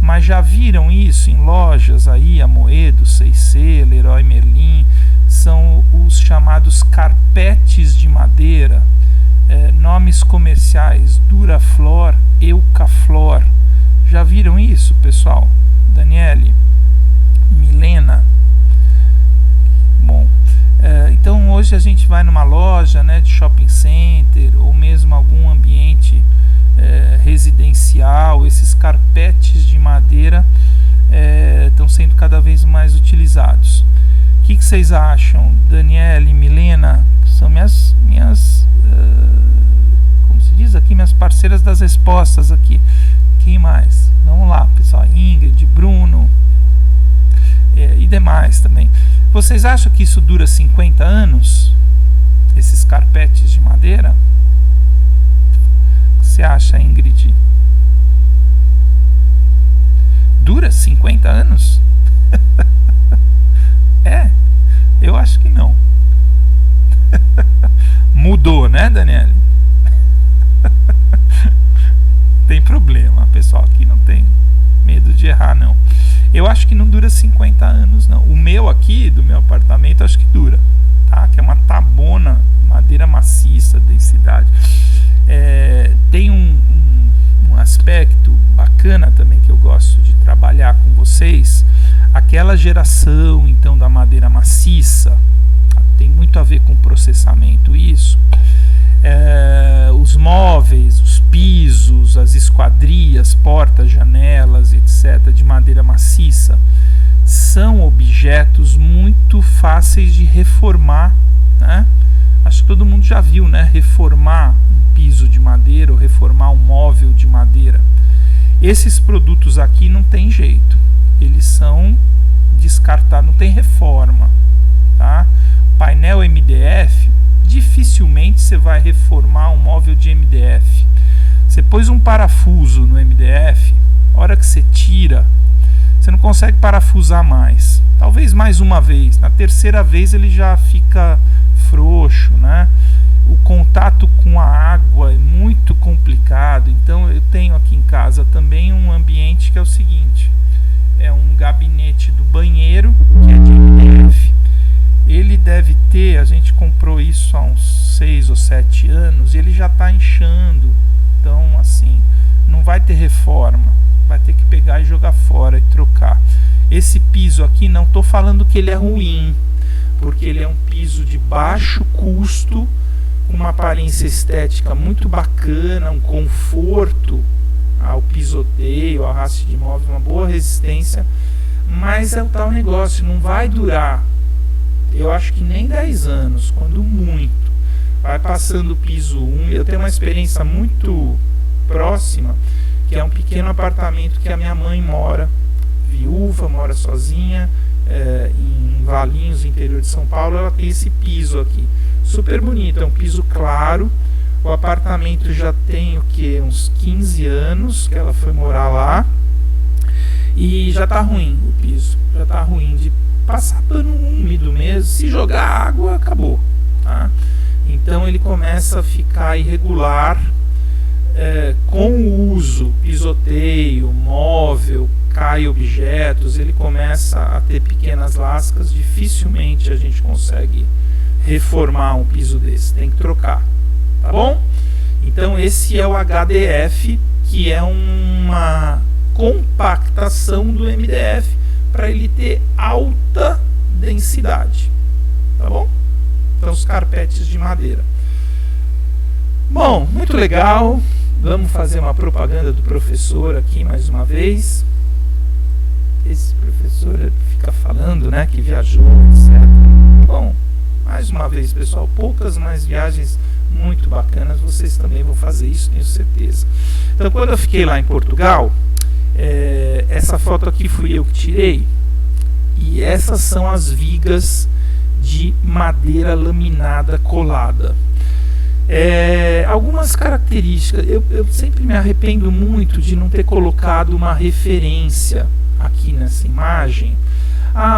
mas já viram isso em lojas aí, Amoedo, C&C, Leroy Merlin? São os chamados carpetes de madeira, nomes comerciais, Duraflor, Eucaflor. Já viram isso, pessoal? Daniele, Milena? Bom, então hoje a gente vai numa loja, né, de shopping center ou mesmo algum ambiente residencial, esses carpetes de madeira estão sendo cada vez mais utilizados. O que vocês acham? Daniele, Milena, são minhas como se diz aqui, minhas parceiras das respostas aqui. Quem mais? Vamos lá, pessoal. Ingrid, Bruno e demais também. Vocês acham que isso dura 50 anos? Esses carpetes de madeira? O que você acha, Ingrid? Dura 50 anos? Eu acho que não. Mudou, né, Daniele? Tem problema, pessoal, aqui não tem medo de errar, não. Eu acho que não dura 50 anos, não. O meu aqui, do meu apartamento, acho que dura, tá? Que é uma tabona, madeira maciça, densidade. Tem um aspecto bacana também que eu gosto de trabalhar com vocês. Aquela geração, então, da madeira maciça, tem muito a ver com processamento isso. Os móveis, os pisos, as esquadrias, portas, janelas, etc., de madeira maciça, são objetos muito fáceis de reformar, né? Acho que todo mundo já viu, né? Reformar um piso de madeira ou reformar um móvel de madeira. Esses produtos aqui não tem jeito, eles são descartados, não tem reforma, tá? Painel MDF, dificilmente você vai reformar um móvel de MDF. Você pôs um parafuso no MDF, a hora que você tira, você não consegue parafusar mais. Talvez mais uma vez, na terceira vez ele já fica frouxo, né? O contato com a água é muito complicado. Então eu tenho aqui em casa também um ambiente que é o seguinte: é um gabinete do banheiro que é de MDF. Ele deve ter, a gente comprou isso há uns 6 ou 7 anos e ele já está inchando. Então, assim, não vai ter reforma, vai ter que pegar e jogar fora e trocar. Esse piso aqui, não estou falando que ele é ruim, porque ele é um piso de baixo custo, com uma aparência estética muito bacana, um conforto ao pisoteio, ao arraste de móvel, uma boa resistência, mas é o tal negócio, não vai durar. Eu acho que nem 10 anos, quando muito. Vai passando o piso 1. Eu tenho uma experiência muito próxima, que é um pequeno apartamento que a minha mãe mora, viúva, mora sozinha, em Valinhos, interior de São Paulo. Ela tem esse piso aqui, super bonito, é um piso claro. O apartamento já tem o que? Uns 15 anos que ela foi morar lá. E já tá ruim o piso, já tá ruim de passar pano úmido mesmo, se jogar água, acabou, tá? Então ele começa a ficar irregular, com o uso, pisoteio, móvel, cai objetos, ele começa a ter pequenas lascas, dificilmente a gente consegue reformar um piso desse, tem que trocar, tá bom? Então esse é o HDF, que é uma compactação do MDF para ele ter alta densidade, tá bom? Então os carpetes de madeira. Bom, muito legal. Vamos fazer uma propaganda do professor aqui mais uma vez. Esse professor fica falando, né, que viajou, etc. Bom, mais uma vez, pessoal, poucas mais viagens muito bacanas. Vocês também vão fazer isso, tenho certeza. Então, quando eu fiquei lá em Portugal, essa foto aqui fui eu que tirei. E essas são as vigas de madeira laminada colada. Algumas características, eu sempre me arrependo muito de não ter colocado uma referência aqui nessa imagem.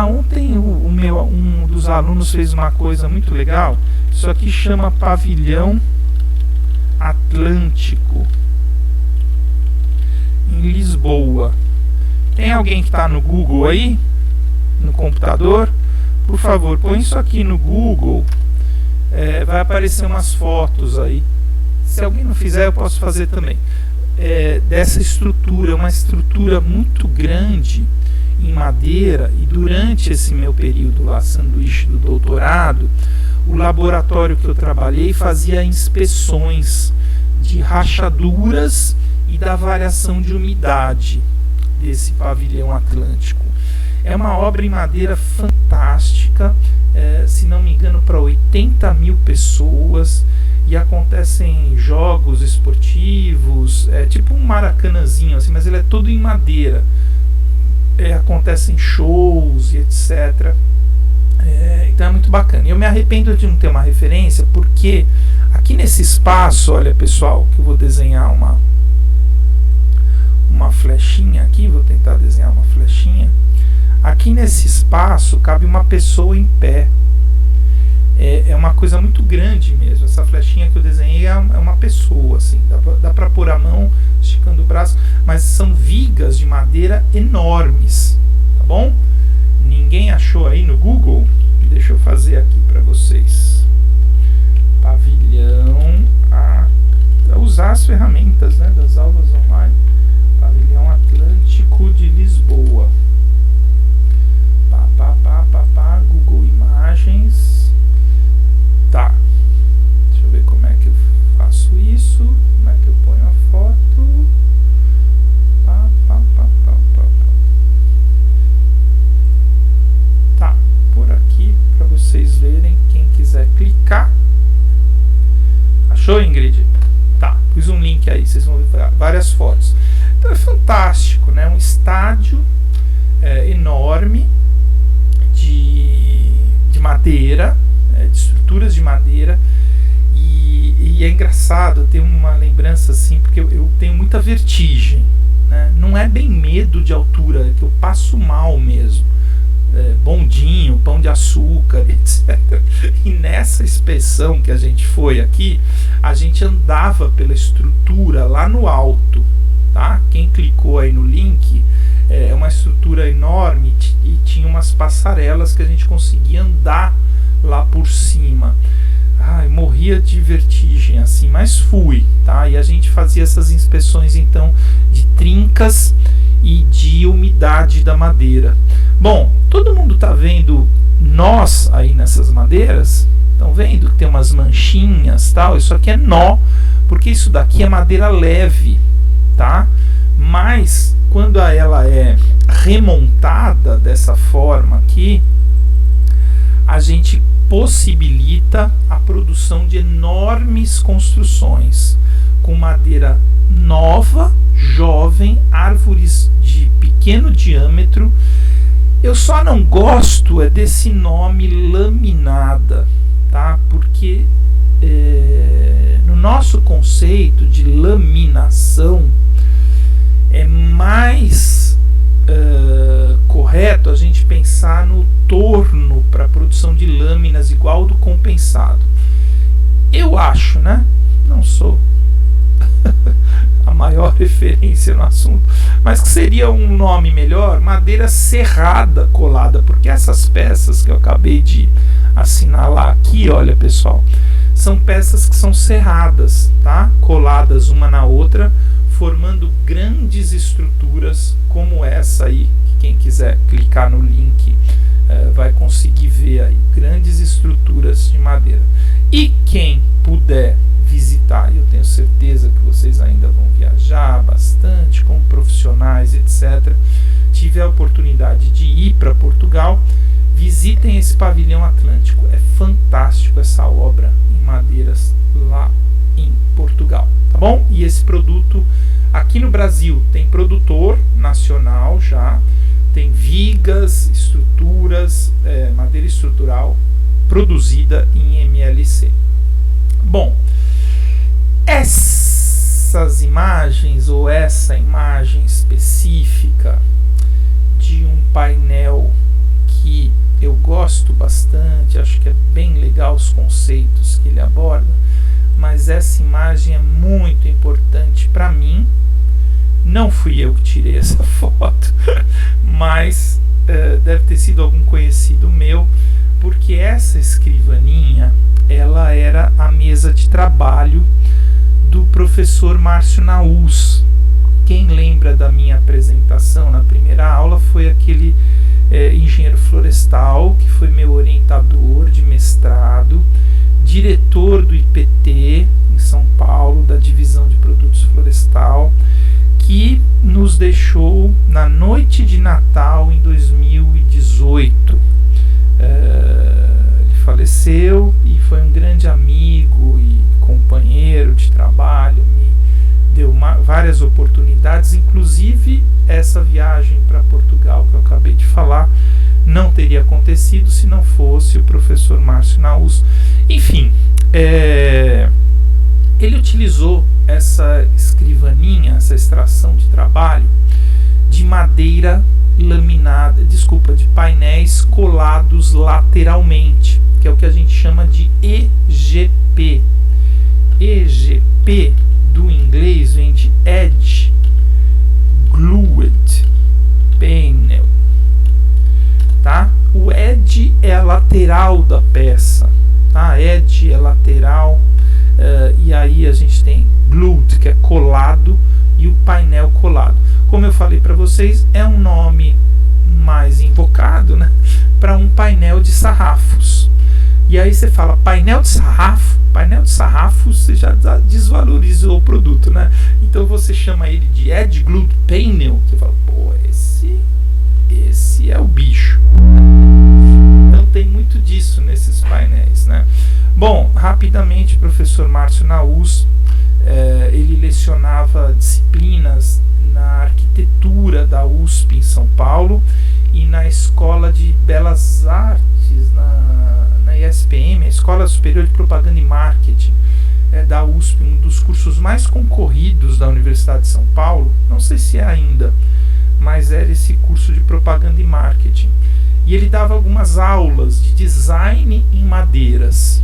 Ontem um dos alunos fez uma coisa muito legal. Isso aqui chama Pavilhão Atlântico em Lisboa. Tem alguém que está no Google aí? No computador? Por favor, põe isso aqui no Google. Vai aparecer umas fotos aí. Se alguém não fizer, eu posso fazer também. Dessa estrutura, uma estrutura muito grande em madeira. E durante esse meu período lá, sanduíche do doutorado, o laboratório que eu trabalhei fazia inspeções de rachaduras e da variação de umidade desse pavilhão atlântico. É uma obra em madeira fantástica, se não me engano, para 80 mil pessoas, e acontecem jogos esportivos, tipo um maracanãzinho, assim, mas ele é todo em madeira. Acontecem shows e etc. Então é muito bacana. Eu me arrependo de não ter uma referência, porque aqui nesse espaço, olha pessoal, que eu vou desenhar uma flechinha aqui, vou tentar desenhar uma flechinha. Aqui nesse espaço cabe uma pessoa em pé. É uma coisa muito grande mesmo. Essa flechinha que eu desenhei é uma pessoa, assim, dá para pôr a mão esticando o braço, mas são vigas de madeira enormes, tá bom? Ninguém achou aí no Google? Deixa eu fazer aqui para vocês. Pavilhão, usar as ferramentas, né, das aulas online. Pavilhão Atlântico de Lisboa. Google Imagens. Tá. Deixa eu ver como é que eu faço isso. Como é que eu ponho a foto. Tá. Por aqui para vocês verem. Quem quiser clicar. Achou, Ingrid? Tá. Pus um link aí. Vocês vão ver várias fotos. Então é fantástico, né? Um estádio enorme de madeira, de estruturas de madeira, e é engraçado, eu tenho uma lembrança assim, porque eu tenho muita vertigem, né? Não é bem medo de altura, é que eu passo mal mesmo. Bondinho, pão de açúcar, etc. E nessa inspeção que a gente foi aqui, a gente andava pela estrutura lá no alto, tá? Quem clicou aí no link, é uma estrutura enorme e tinha umas passarelas que a gente conseguia andar lá por cima. Eu morria de vertigem assim, mas fui, tá? E a gente fazia essas inspeções então de trincas e de umidade da madeira. Bom, todo mundo tá vendo nós aí nessas madeiras? Estão vendo que tem umas manchinhas, tal? Isso aqui é nó, porque isso daqui é madeira leve, tá? Mas quando ela é remontada dessa forma aqui, a gente possibilita a produção de enormes construções com madeira nova, jovem, árvores de pequeno diâmetro. Eu só não gosto desse nome laminada, tá? Porque no nosso conceito de laminação é mais correto a gente pensar no torno para a produção de lâminas igual ao do compensado. Eu acho, né? Não sou a maior referência no assunto, mas que seria um nome melhor, madeira serrada colada, porque essas peças que eu acabei de assinalar aqui, olha pessoal, são peças que são serradas, tá? Coladas uma na outra, formando grandes estruturas como essa aí, que quem quiser clicar no link vai conseguir ver aí, grandes estruturas de madeira. E quem puder visitar, e eu tenho certeza que vocês ainda vão viajar bastante como profissionais, etc., tiver a oportunidade de ir para Portugal, visitem esse pavilhão Atlântico. É fantástico essa obra em madeiras lá em Portugal, tá bom? E esse produto aqui no Brasil tem produtor nacional já, tem vigas, estruturas, madeira estrutural produzida em MLC. Bom, essas imagens, ou essa imagem específica de um painel que eu gosto bastante, acho que é bem legal os conceitos que ele aborda, mas essa imagem é muito importante para mim. Não fui eu que tirei essa foto, mas deve ter sido algum conhecido meu, porque essa escrivaninha, ela era a mesa de trabalho do professor Márcio Naus. Quem lembra da minha apresentação na primeira aula foi aquele engenheiro florestal que foi meu orientador de mestrado, diretor do IPT em São Paulo, da divisão de produtos florestal, que nos deixou na noite de Natal em 2018. Ele faleceu e foi um grande amigo e companheiro de trabalho, me deu várias oportunidades, inclusive essa viagem para Portugal que eu acabei de falar não teria acontecido se não fosse o professor Márcio Naus. Enfim, ele utilizou essa escrivaninha, essa extração de trabalho de madeira laminada, de painéis colados lateralmente, que é o que a gente chama de EGP. EGP do inglês vem de Edge Glued Panel, tá? O edge é a lateral da peça, tá? Edge é lateral, e aí a gente tem glued, que é colado, e o painel colado. Como eu falei para vocês, é um nome mais invocado, né, para um painel de sarrafos. E aí você fala painel de sarrafo, você já desvalorizou o produto, né? Então você chama ele de Edge Glued Panel, você fala, pô, esse é o bicho. Então tem muito disso nesses painéis, né? Bom, rapidamente, o professor Márcio Naus, ele lecionava disciplinas na arquitetura da USP em São Paulo e na Escola de Belas Artes, na ESPM, a Escola Superior de Propaganda e Marketing da USP, um dos cursos mais concorridos da Universidade de São Paulo. Não sei se é ainda, mas era esse curso de Propaganda e Marketing. E ele dava algumas aulas de design em madeiras.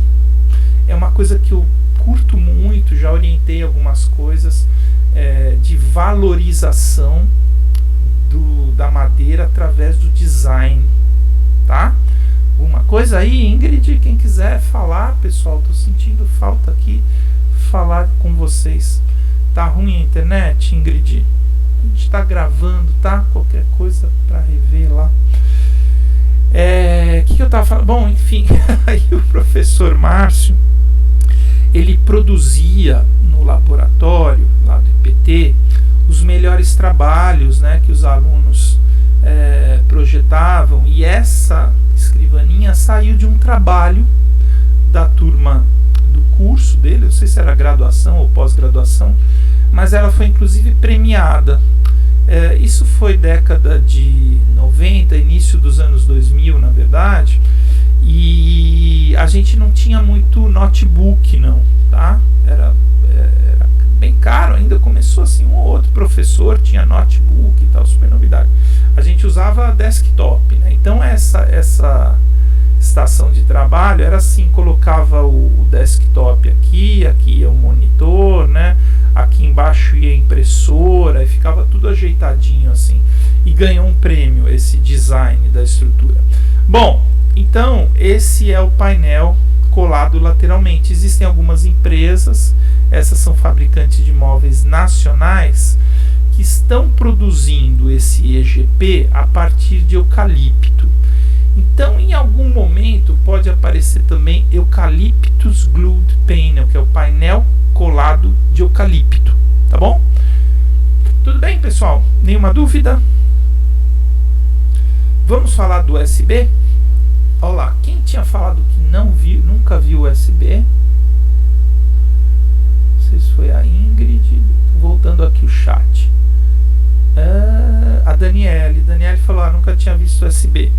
É uma coisa que eu curto muito, já orientei algumas coisas de valorização da madeira através do design, tá? Alguma coisa aí, Ingrid? Quem quiser falar, pessoal, tô sentindo falta aqui falar com vocês. Tá ruim a internet, Ingrid? A gente tá gravando, tá? Qualquer coisa para rever lá. Que eu tava falando? Bom, enfim, aí o professor Márcio, ele produzia no laboratório lá do IPT os melhores trabalhos, né, que os alunos projetavam, e essa escrivaninha saiu de um trabalho da turma do curso dele, não sei se era graduação ou pós-graduação, mas ela foi inclusive premiada. Isso foi década de 90, início dos anos 2000, na verdade, e a gente não tinha muito notebook, não, tá? Era bem caro ainda, começou assim, um ou outro professor tinha notebook e tal, super novidade. A gente usava desktop, né? Então essa estação de trabalho era assim, colocava o desktop aqui ia o monitor, né? Aqui embaixo ia a impressora, e ficava tudo ajeitadinho assim, e ganhou um prêmio esse design da estrutura. Bom, então esse é o painel colado lateralmente. Existem algumas empresas, essas são fabricantes de móveis nacionais, que estão produzindo esse EGP a partir de eucalipto. Então, em algum momento, pode aparecer também Eucalyptus Glued Panel, que é o painel colado de eucalipto, tá bom? Tudo bem, pessoal? Nenhuma dúvida? Vamos falar do USB? Olha lá, quem tinha falado que não viu, nunca viu o USB? Não sei se foi a Ingrid. Voltando aqui o chat. A Daniele falou, nunca tinha visto USB.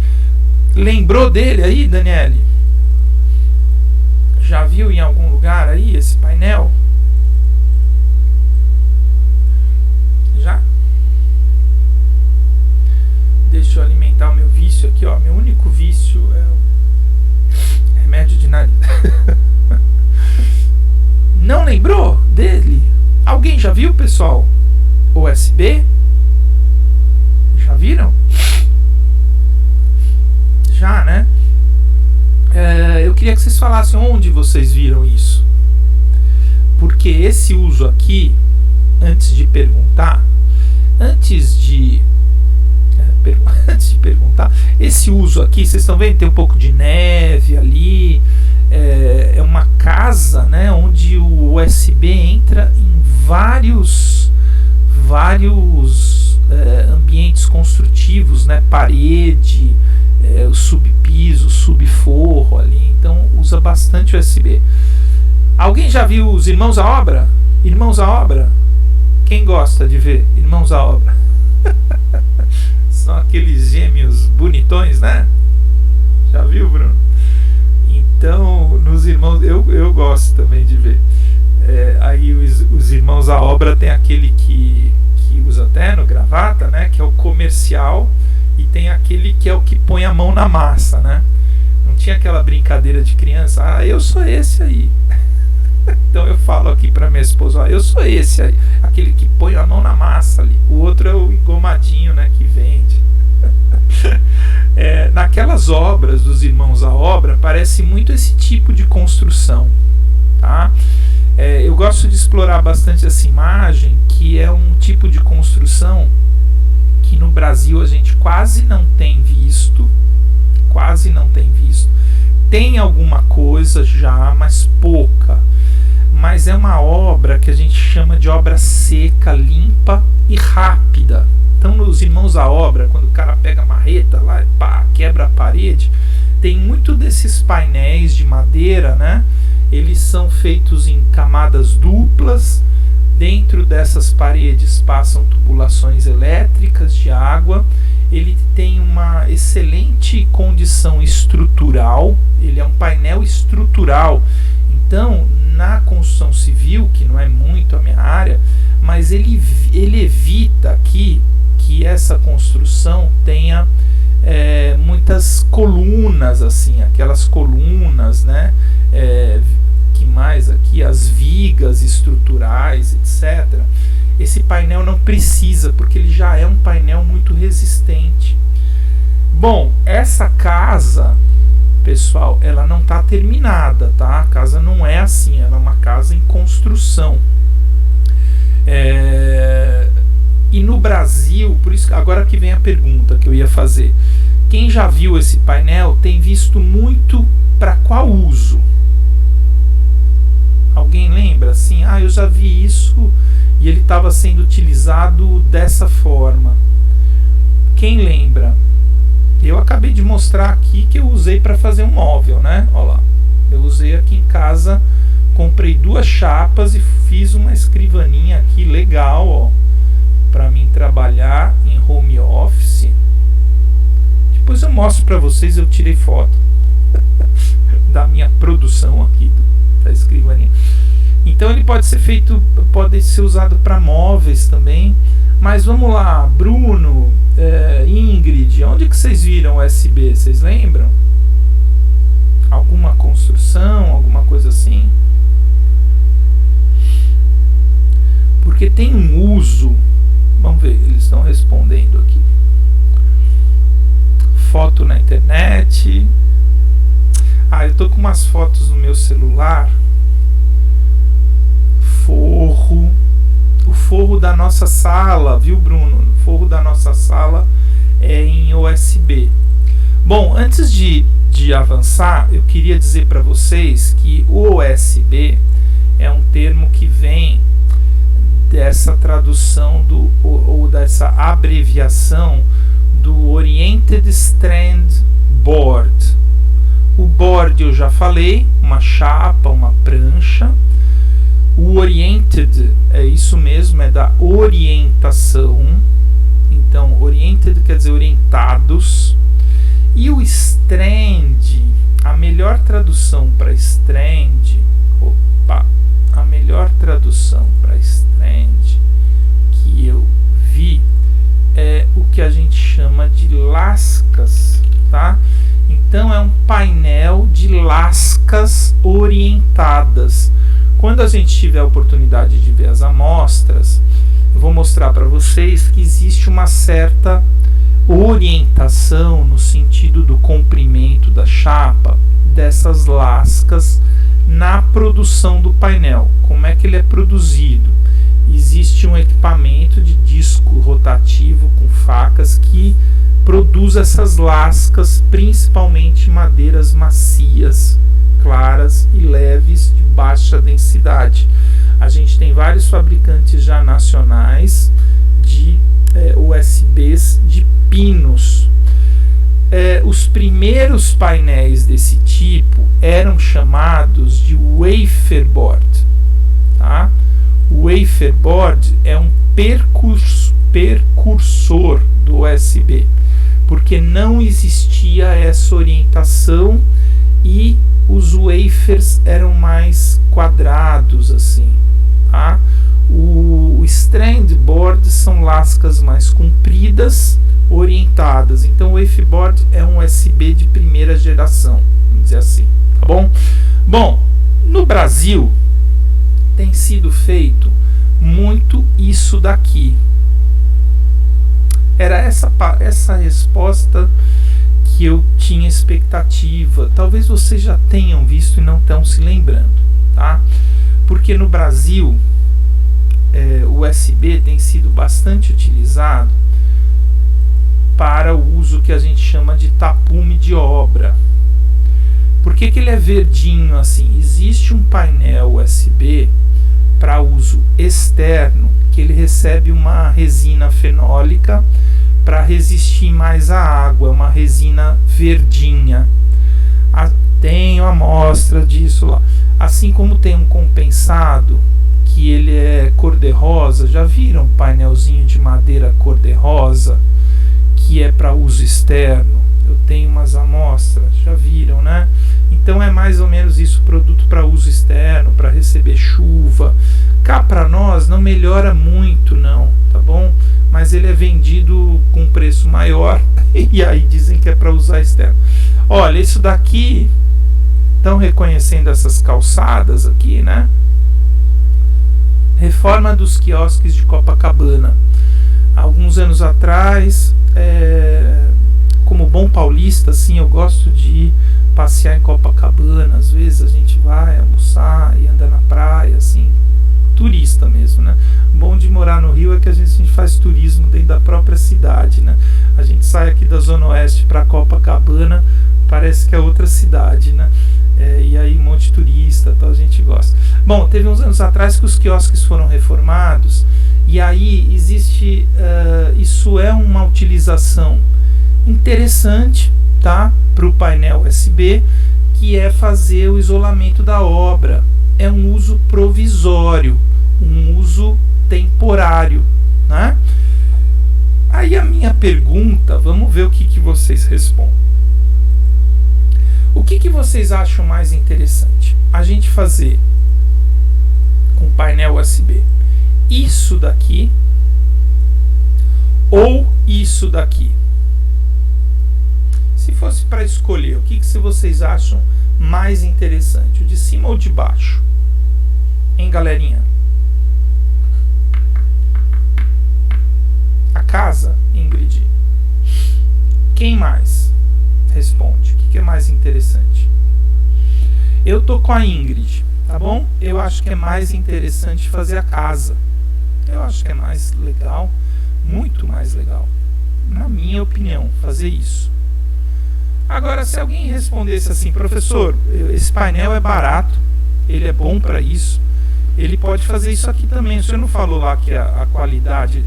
Lembrou dele aí, Daniele? Já viu em algum lugar aí esse painel? Já? Deixa eu alimentar o meu vício aqui, ó. Meu único vício é o remédio de nariz. Não lembrou dele? Alguém já viu, pessoal? USB? Já viram? Já, né? Eu queria que vocês falassem onde vocês viram isso. Porque esse uso aqui, antes de perguntar, esse uso aqui, vocês estão vendo, tem um pouco de neve ali, é uma casa, né, onde o USB entra em vários ambientes construtivos, né, parede, o subpiso, o subforro ali, então usa bastante USB. Alguém já viu os Irmãos à Obra? Irmãos à Obra? Quem gosta de ver Irmãos à Obra? São aqueles gêmeos bonitões, né? Já viu, Bruno? Então, nos Irmãos, eu gosto também de ver. Aí os Irmãos à Obra tem aquele que usa terno, gravata, né? Que é o comercial, e tem aquele que é o que põe a mão na massa, né? Não tinha aquela brincadeira de criança, eu sou esse aí. Então eu falo aqui para minha esposa, eu sou esse aí, aquele que põe a mão na massa ali. O outro é o engomadinho, né, que vende. Naquelas obras dos Irmãos à Obra parece muito esse tipo de construção, tá? Eu gosto de explorar bastante essa imagem, que é um tipo de construção que no Brasil a gente quase não tem visto. Tem alguma coisa já, mas pouca. Mas é uma obra que a gente chama de obra seca, limpa e rápida. Então, nos Irmãos à Obra, quando o cara pega a marreta lá e pá, quebra a parede, tem muito desses painéis de madeira, né? Eles são feitos em camadas duplas. Dentro dessas paredes passam tubulações elétricas de água. Ele tem uma excelente condição estrutural. Ele é um painel estrutural. Então, na construção civil, que não é muito a minha área, mas ele evita que essa construção tenha muitas colunas, assim, aquelas colunas, né? Que mais aqui? As vigas estruturais, etc. Esse painel não precisa, porque ele já é um painel muito resistente. Bom, essa casa, pessoal, ela não está terminada, tá? A casa não é assim, ela é uma casa em construção. E no Brasil, por isso agora que vem a pergunta que eu ia fazer. Quem já viu esse painel tem visto muito para qual uso? Alguém lembra assim? Eu já vi isso e ele estava sendo utilizado dessa forma. Quem lembra? Eu acabei de mostrar aqui que eu usei para fazer um móvel, né? Olha lá. Eu usei aqui em casa, comprei 2 chapas e fiz uma escrivaninha aqui legal, ó, para mim trabalhar em home office. Depois eu mostro para vocês, eu tirei foto da minha produção aqui da escrivaninha. Então ele pode ser feito, pode ser usado para móveis também. Mas vamos lá, Bruno, Ingrid, onde que vocês viram o USB? Vocês lembram? Alguma construção, alguma coisa assim? Porque tem um uso. Vamos ver, eles estão respondendo aqui. Foto na internet. eu tô com umas fotos no meu celular. O forro da nossa sala, viu, Bruno? O forro da nossa sala é em USB. Bom, antes de avançar, eu queria dizer para vocês que o USB é um termo que vem dessa tradução ou dessa abreviação do Oriented Strand Board. O board eu já falei, uma chapa, uma prancha. O oriented é isso mesmo, é da orientação. Então, oriented quer dizer orientados. E o strand, a melhor tradução para strand, a melhor tradução para strand que eu vi é o que a gente chama de lascas, tá? Então é um painel de lascas orientadas. Quando a gente tiver a oportunidade de ver as amostras, eu vou mostrar para vocês que existe uma certa orientação no sentido do comprimento da chapa dessas lascas na produção do painel. Como é que ele é produzido? Existe um equipamento de disco rotativo com facas que produz essas lascas, principalmente madeiras macias, claras e leves de baixa densidade. A gente tem vários fabricantes já nacionais de USBs de pinos. Os primeiros painéis desse tipo eram chamados de waferboard, tá? O waferboard é um precursor do USB, porque não existia essa orientação e os wafers eram mais quadrados assim, tá? O strand board são lascas mais compridas, orientadas. Então o waferboard é um USB de primeira geração, vamos dizer assim, tá bom? Bom, no Brasil tem sido feito muito isso daqui. Era essa resposta que eu tinha expectativa. Talvez vocês já tenham visto e não estão se lembrando, tá? Porque no Brasil o USB tem sido bastante utilizado para o uso que a gente chama de tapume de obra. Por que ele é verdinho assim? Existe um painel USB para uso externo que ele recebe uma resina fenólica para resistir mais à água, uma resina verdinha. Tenho amostra disso lá. Assim como tem um compensado que ele é cor-de-rosa. Já viram um painelzinho de madeira cor-de-rosa que é para uso externo? Eu tenho umas amostras, já viram, né? Então é mais ou menos isso, produto para uso externo, para receber chuva. Cá para nós não melhora muito não, tá bom? Mas ele é vendido com preço maior e aí dizem que é para usar externo. Olha, isso daqui, estão reconhecendo essas calçadas aqui, né? Reforma dos quiosques de Copacabana. Alguns anos atrás, como bom paulista, assim, eu gosto de passear em Copacabana. Às vezes a gente vai almoçar e anda na praia, assim, turista mesmo, né? O bom de morar no Rio é que a gente faz turismo dentro da própria cidade, né? A gente sai aqui da Zona Oeste para Copacabana, parece que é outra cidade, né? E aí um monte de turista, tal, a gente gosta. Bom, teve uns anos atrás que os quiosques foram reformados e aí existe, isso é uma utilização interessante, tá? Para o painel USB, que é fazer o isolamento da obra. É um uso provisório, um uso temporário, né? Aí a minha pergunta, vamos ver o que vocês respondem. O que vocês acham mais interessante? A gente fazer com painel USB isso daqui ou isso daqui? Se fosse para escolher, o que vocês acham mais interessante? O de cima ou de baixo? Hein, galerinha? A casa, Ingrid? Quem mais responde? O que é mais interessante? Eu tô com a Ingrid, tá bom? Eu acho que é mais interessante fazer a casa. Eu acho que é mais legal, muito mais legal, na minha opinião, fazer isso. Agora, se alguém respondesse assim, professor, esse painel é barato, ele é bom para isso, ele pode fazer isso aqui também. O senhor não falou lá que a qualidade,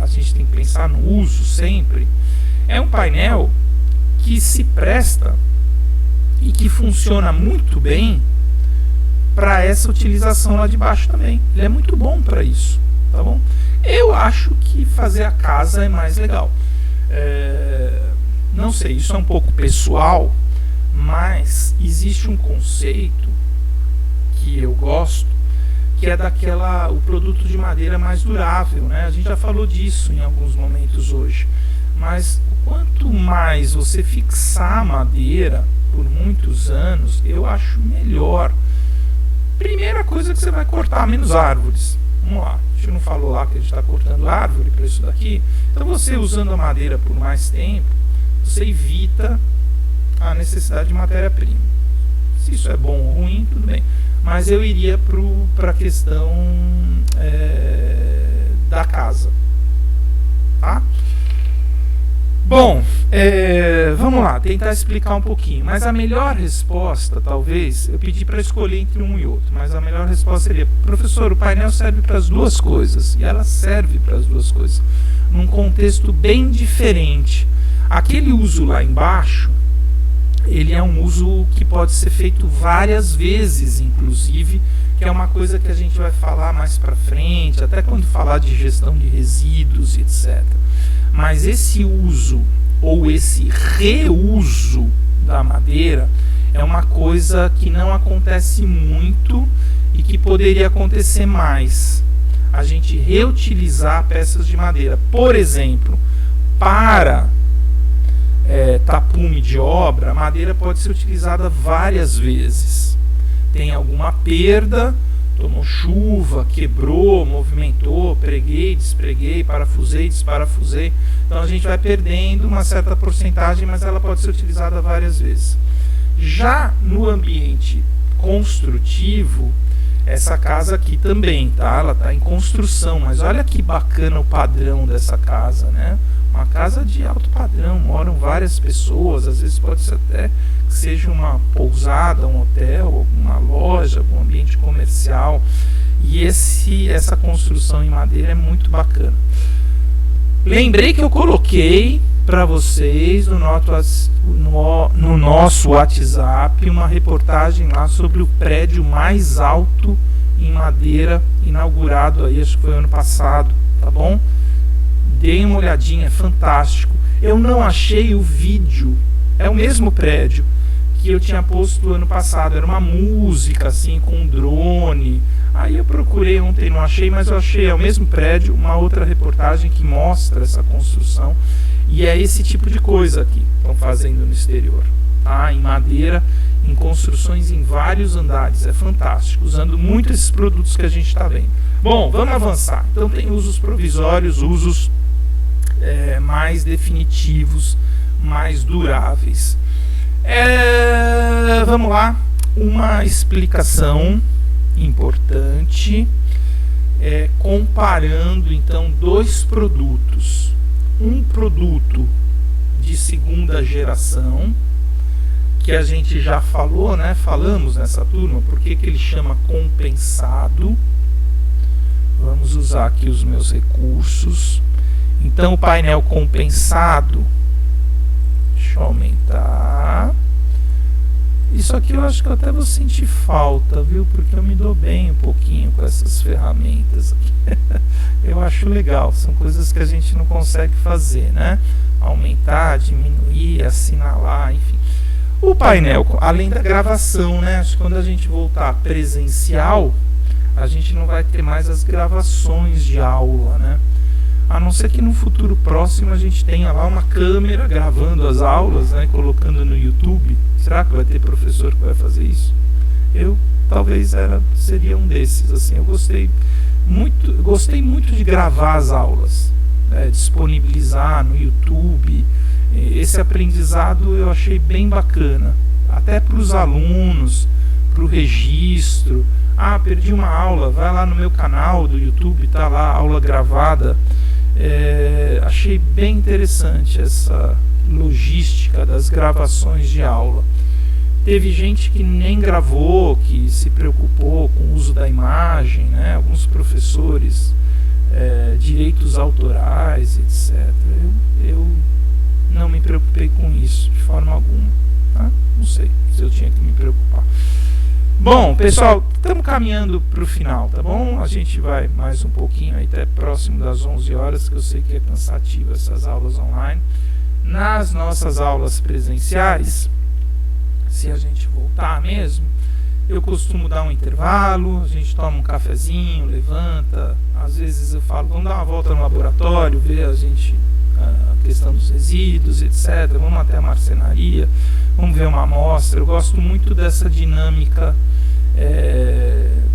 a gente tem que pensar no uso sempre. É um painel que se presta e que funciona muito bem para essa utilização lá de baixo também. Ele é muito bom para isso, tá bom? Eu acho que fazer a casa é mais legal. Não sei, isso é um pouco pessoal, mas existe um conceito que eu gosto, que é o produto de madeira mais durável, né? A gente já falou disso em alguns momentos hoje, mas quanto mais você fixar a madeira por muitos anos, eu acho melhor. Primeira coisa que você vai cortar menos árvores. Vamos lá, a gente não falou lá que a gente está cortando árvore para isso daqui. Então você usando a madeira por mais tempo, você evita a necessidade de matéria-prima. Se isso é bom ou ruim, tudo bem. Mas eu iria para a questão da casa. Tá? Bom, vamos lá, tentar explicar um pouquinho. Mas a melhor resposta, talvez, eu pedi para escolher entre um e outro, mas a melhor resposta seria: professor, o painel serve para as duas coisas. E ela serve para as duas coisas, num contexto bem diferente. Aquele uso lá embaixo, ele é um uso que pode ser feito várias vezes, inclusive, que é uma coisa que a gente vai falar mais para frente, até quando falar de gestão de resíduos, etc. Mas esse uso ou esse reuso da madeira é uma coisa que não acontece muito e que poderia acontecer mais. A gente reutilizar peças de madeira, por exemplo, para tapume de obra, a madeira pode ser utilizada várias vezes. Tem alguma perda, tomou chuva, quebrou, movimentou, preguei, despreguei, parafusei, desparafusei. Então a gente vai perdendo uma certa porcentagem, mas ela pode ser utilizada várias vezes. Já no ambiente construtivo, essa casa aqui também, tá? Ela está em construção, mas olha que bacana o padrão dessa casa, né? Uma casa de alto padrão, moram várias pessoas, às vezes pode ser até que seja uma pousada, um hotel, uma loja, um ambiente comercial. E essa construção em madeira é muito bacana. Lembrei que eu coloquei para vocês no nosso WhatsApp uma reportagem lá sobre o prédio mais alto em madeira, inaugurado aí, acho que foi ano passado, tá bom? Deem uma olhadinha, é fantástico. Eu não achei o vídeo, é o mesmo prédio que eu tinha posto ano passado, era uma música assim com um drone. Aí eu procurei ontem, não achei, mas eu achei, é o mesmo prédio, uma outra reportagem que mostra essa construção. E é esse tipo de coisa que estão fazendo no exterior, tá? Em madeira, em construções em vários andares, é fantástico, usando muito esses produtos que a gente está vendo. Bom, vamos avançar. Então tem usos provisórios, usos mais definitivos, mais duráveis. Vamos lá, uma explicação importante, comparando então dois produtos. Um produto de segunda geração, que a gente já falou, né? Falamos nessa turma, porque que ele chama compensado. Vamos usar aqui os meus recursos. Então o painel compensado, deixa eu aumentar. Isso aqui eu acho que eu até vou sentir falta, viu? Porque eu me dou bem um pouquinho com essas ferramentas aqui. Eu acho legal, são coisas que a gente não consegue fazer, né? Aumentar, diminuir, assinalar, enfim. O painel, além da gravação, né? Acho que quando a gente voltar presencial, a gente não vai ter mais as gravações de aula, né? A não ser que no futuro próximo a gente tenha lá uma câmera gravando as aulas, né, colocando no YouTube. Será que vai ter professor que vai fazer isso? Eu talvez seria um desses. Assim, eu gostei muito de gravar as aulas, disponibilizar no YouTube. Esse aprendizado eu achei bem bacana, até para os alunos, o registro. Perdi uma aula, vai lá no meu canal do YouTube, tá lá a aula gravada. Achei bem interessante essa logística das gravações de aula. Teve gente que nem gravou, que se preocupou com o uso da imagem, né? Alguns professores, direitos autorais, etc. Eu não me preocupei com isso de forma alguma, tá? Não sei se eu tinha que me preocupar. Bom, pessoal, estamos caminhando para o final, tá bom? A gente vai mais um pouquinho, aí até próximo das 11 horas, que eu sei que é cansativo essas aulas online. Nas nossas aulas presenciais, se a gente voltar mesmo, eu costumo dar um intervalo, a gente toma um cafezinho, levanta, às vezes eu falo, vamos dar uma volta no laboratório, ver a questão dos resíduos, etc. Vamos até a marcenaria, vamos ver uma amostra. Eu gosto muito dessa dinâmica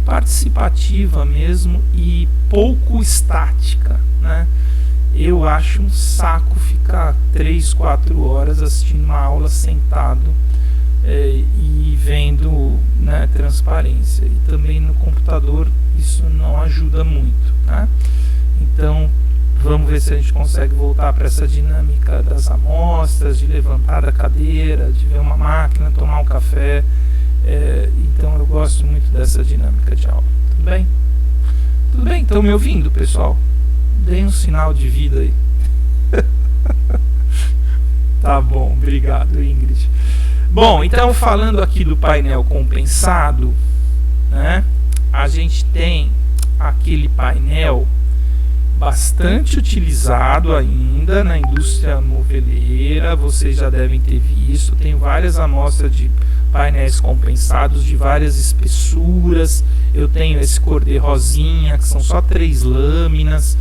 participativa mesmo e pouco estática, né? Eu acho um saco ficar 3, 4 horas assistindo uma aula sentado e vendo, né, transparência. E também no computador isso não ajuda muito, né? Então vamos ver se a gente consegue voltar para essa dinâmica das amostras, de levantar da cadeira, de ver uma máquina, tomar um café. Então eu gosto muito dessa dinâmica de aula. Tudo bem? Tudo bem? Estão me ouvindo, pessoal? Deem um sinal de vida aí. Tá bom, obrigado, Ingrid. Bom, então falando aqui do painel compensado, né, a gente tem aquele painel bastante utilizado ainda na indústria moveleira. Vocês já devem ter visto, tem várias amostras de painéis compensados de várias espessuras. Eu tenho esse cor de rosinha, que são só 3 lâminas.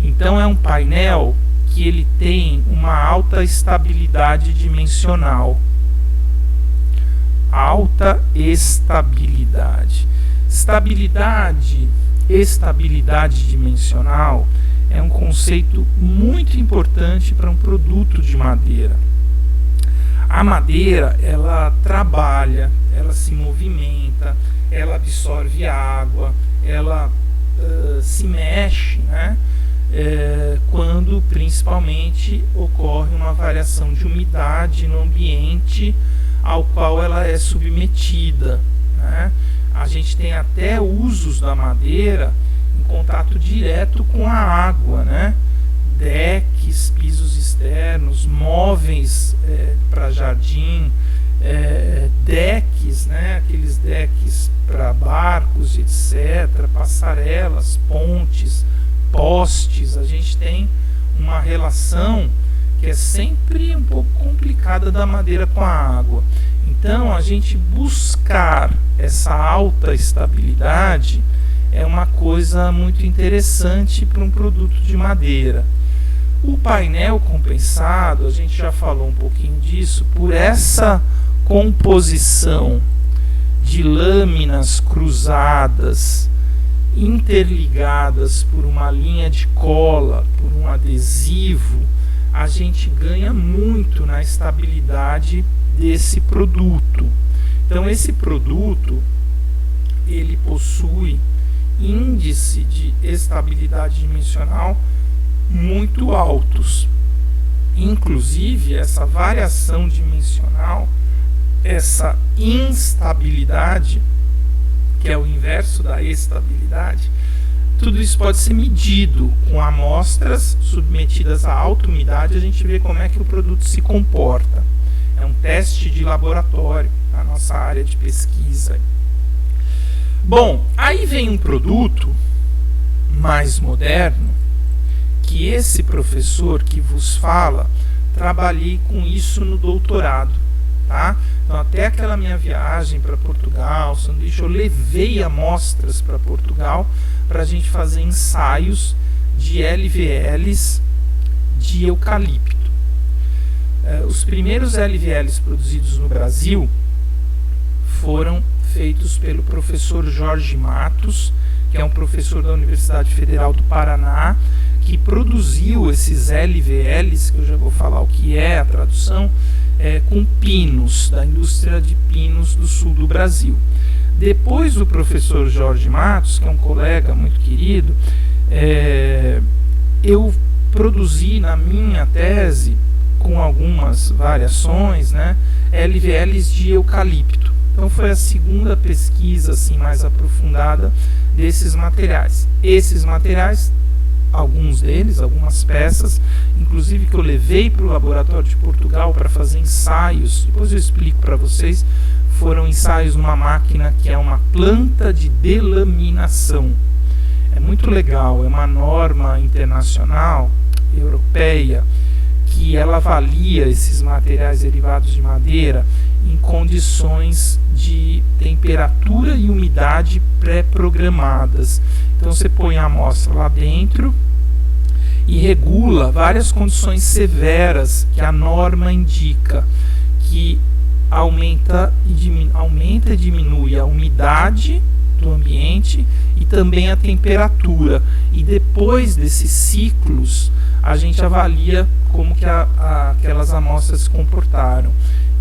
Então é um painel que ele tem uma alta estabilidade dimensional. Alta estabilidade. Estabilidade dimensional é um conceito muito importante para um produto de madeira. A madeira, ela trabalha, ela se movimenta, ela absorve água, ela se mexe, né? Quando principalmente ocorre uma variação de umidade no ambiente ao qual ela é submetida, né? A gente tem até usos da madeira em contato direto com a água, né? Decks, pisos externos, móveis para jardim, decks, né? Aqueles decks para barcos, etc., passarelas, pontes, postes. A gente tem uma relação que é sempre um pouco complicada da madeira com a água. Então, a gente buscar essa alta estabilidade é uma coisa muito interessante para um produto de madeira. O painel compensado, a gente já falou um pouquinho disso, por essa composição de lâminas cruzadas, interligadas por uma linha de cola, por um adesivo, a gente ganha muito na estabilidade desse produto. Então esse produto, ele possui índice de estabilidade dimensional muito altos. Inclusive essa variação dimensional, essa instabilidade, que é o inverso da estabilidade, tudo isso pode ser medido com amostras submetidas a alta umidade. A gente vê como é que o produto se comporta. É um teste de laboratório na nossa área de pesquisa. Bom, aí vem um produto mais moderno, que esse professor que vos fala, trabalhei com isso no doutorado, tá? Então até aquela minha viagem para Portugal, sanduíche, eu levei amostras para Portugal para a gente fazer ensaios de LVLs de eucalipto. Os primeiros LVLs produzidos no Brasil foram feitos pelo professor Jorge Matos, que é um professor da Universidade Federal do Paraná, que produziu esses LVLs, que eu já vou falar o que é a tradução, com pinos, da indústria de pinos do sul do Brasil. Depois do professor Jorge Matos, que é um colega muito querido, eu produzi na minha tese, com algumas variações, né, LVLs de eucalipto. Então foi a segunda pesquisa assim, mais aprofundada desses materiais. Esses materiais, alguns deles, algumas peças, inclusive que eu levei para o laboratório de Portugal para fazer ensaios, depois eu explico para vocês, foram ensaios numa máquina que é uma planta de delaminação. É muito legal, é uma norma internacional, europeia, que ela avalia esses materiais derivados de madeira em condições de temperatura e umidade pré-programadas. Então você põe a amostra lá dentro e regula várias condições severas que a norma indica, que aumenta e diminui a umidade do ambiente e também a temperatura. E depois desses ciclos a gente avalia como que aquelas amostras se comportaram.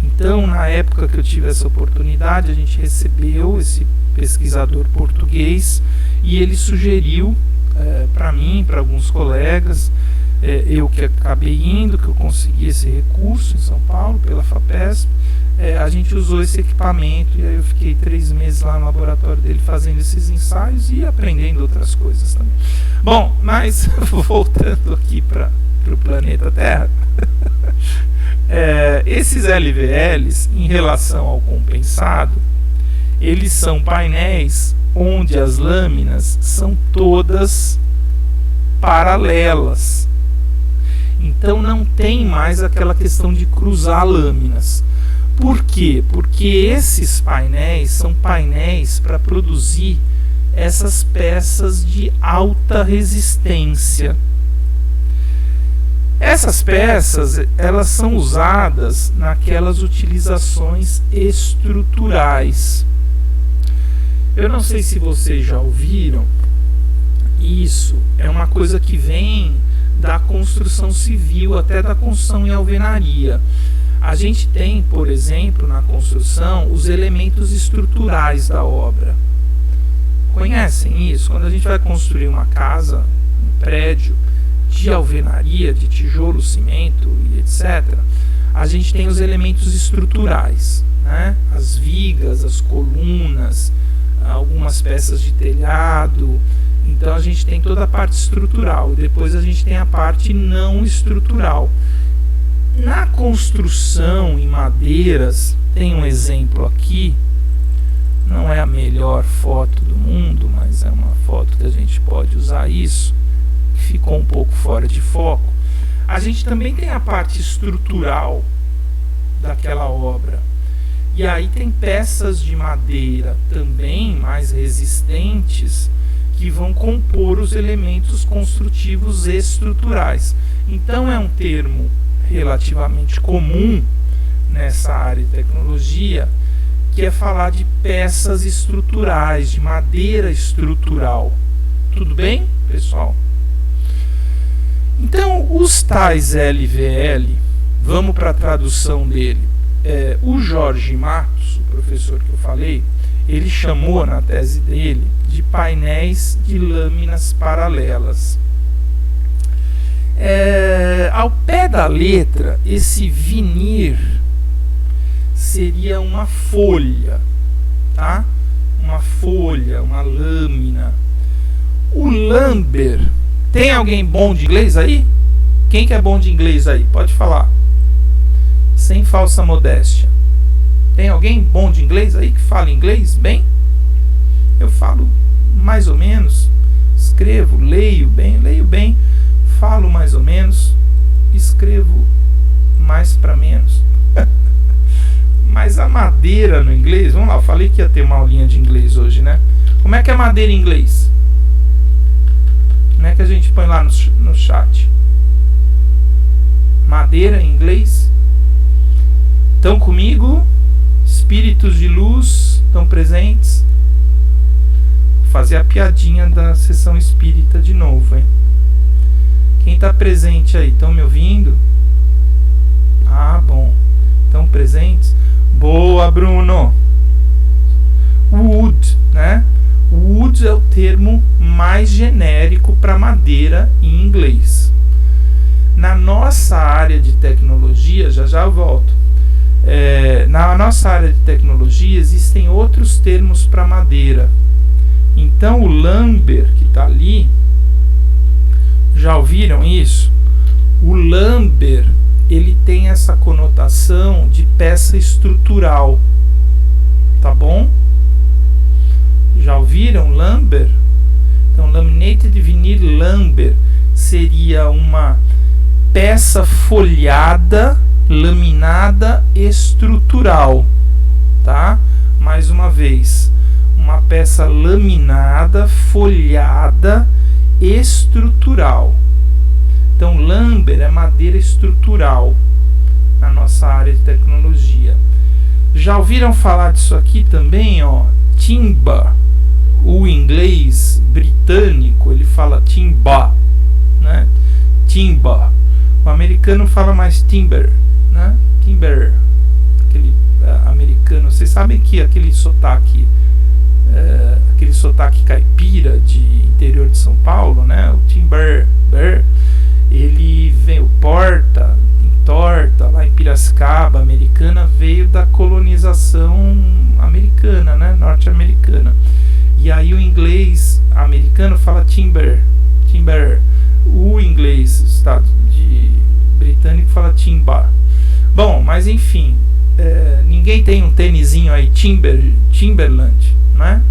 Então, na época que eu tive essa oportunidade, a gente recebeu esse pesquisador português e ele sugeriu para mim, para alguns colegas, eu que acabei indo, que eu consegui esse recurso em São Paulo, pela FAPESP, a gente usou esse equipamento e aí eu fiquei 3 meses lá no laboratório dele fazendo esses ensaios e aprendendo outras coisas também. Bom, mas voltando aqui para o planeta Terra, esses LVLs, em relação ao compensado, eles são painéis onde as lâminas são todas paralelas. Então não tem mais aquela questão de cruzar lâminas. Por quê? Porque esses painéis são painéis para produzir essas peças de alta resistência. Essas peças, elas são usadas naquelas utilizações estruturais. Eu não sei se vocês já ouviram, isso é uma coisa que vem da construção civil, até da construção em alvenaria. A gente tem, por exemplo, na construção, os elementos estruturais da obra. Conhecem isso? Quando a gente vai construir uma casa, um prédio de alvenaria, de tijolo, cimento e etc., a gente tem os elementos estruturais, né? As vigas, as colunas, algumas peças de telhado. Então a gente tem toda a parte estrutural. Depois a gente tem a parte não estrutural. Na construção em madeiras, tem um exemplo aqui, não é a melhor foto do mundo, mas é uma foto que a gente pode usar isso, que ficou um pouco fora de foco. A gente também tem a parte estrutural daquela obra. E aí tem peças de madeira também mais resistentes que vão compor os elementos construtivos estruturais. Então é um termo relativamente comum nessa área de tecnologia, que é falar de peças estruturais, de madeira estrutural. Tudo bem, pessoal? Então, os tais LVL, vamos para a tradução dele. O Jorge Matos, o professor que eu falei, ele chamou na tese dele de painéis de lâminas paralelas. Ao pé da letra, esse vinir seria uma folha, tá? Uma folha, uma lâmina. O lumber, tem alguém bom de inglês aí? Quem que é bom de inglês aí? Pode falar. Sem falsa modéstia. Tem alguém bom de inglês aí que fala inglês bem? Eu falo mais ou menos, escrevo, leio bem, falo mais ou menos, escrevo mais para menos. Mas a madeira no inglês, vamos lá, eu falei que ia ter uma aulinha de inglês hoje, né? Como é que é madeira em inglês? Como é que a gente põe lá no chat? Madeira em inglês? Estão comigo? Espíritos de luz estão presentes? Vou fazer a piadinha da sessão espírita de novo, hein? Quem está presente aí? Estão me ouvindo? Ah, bom. Estão presentes? Boa, Bruno! wood, né? Wood é o termo mais genérico para madeira em inglês. Na nossa área de tecnologia, já eu volto, na nossa área de tecnologia existem outros termos para madeira. Então o lumber que está ali, já ouviram isso? O lumber, ele tem essa conotação de peça estrutural, tá bom? Já ouviram lumber? Então, laminated vinyl lumber seria uma peça folhada, laminada, estrutural, tá? Mais uma vez, uma peça laminada, folhada, estrutural. Então, lumber é madeira estrutural na nossa área de tecnologia. Já ouviram falar disso aqui também, ó? Timber. O inglês britânico, ele fala timber, né? Timber. O americano fala mais timber, né? Timber. Aquele americano, vocês sabem que aquele sotaque caipira de interior de São Paulo, né? O timber, ele veio porta, lá em Piracicaba, americana, veio da colonização americana, né? Norte-americana. E aí o inglês americano fala timber. O inglês britânico fala timber. Bom, mas enfim, ninguém tem um tênisinho aí, Timberland, né?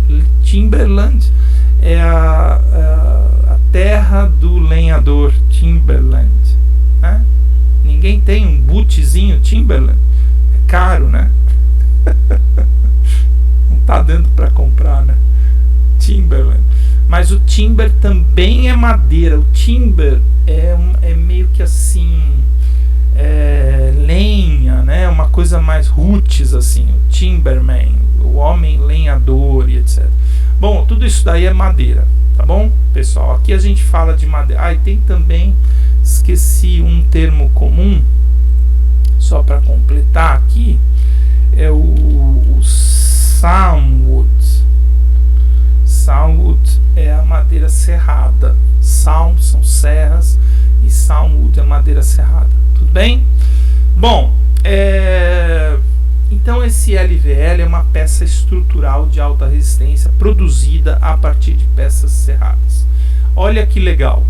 Timberland é a terra do lenhador, Timberland, né? Ninguém tem um bootzinho Timberland, é caro, né? Não tá dando para comprar, né? Timberland. Mas o timber também é madeira. O timber é meio que assim, lenha, né? Uma coisa mais roots, assim. O timberman, o homem lenhador e etc. Bom, tudo isso daí é madeira, tá bom, pessoal? Aqui a gente fala de madeira. E tem também, esqueci um termo comum, só para completar aqui, é o sawnwood. Sawnwood é a madeira serrada. Sawn são serras e sawnwood é madeira serrada. Tudo bem? Bom, então esse LVL é uma peça estrutural de alta resistência produzida a partir de peças serradas. Olha que legal.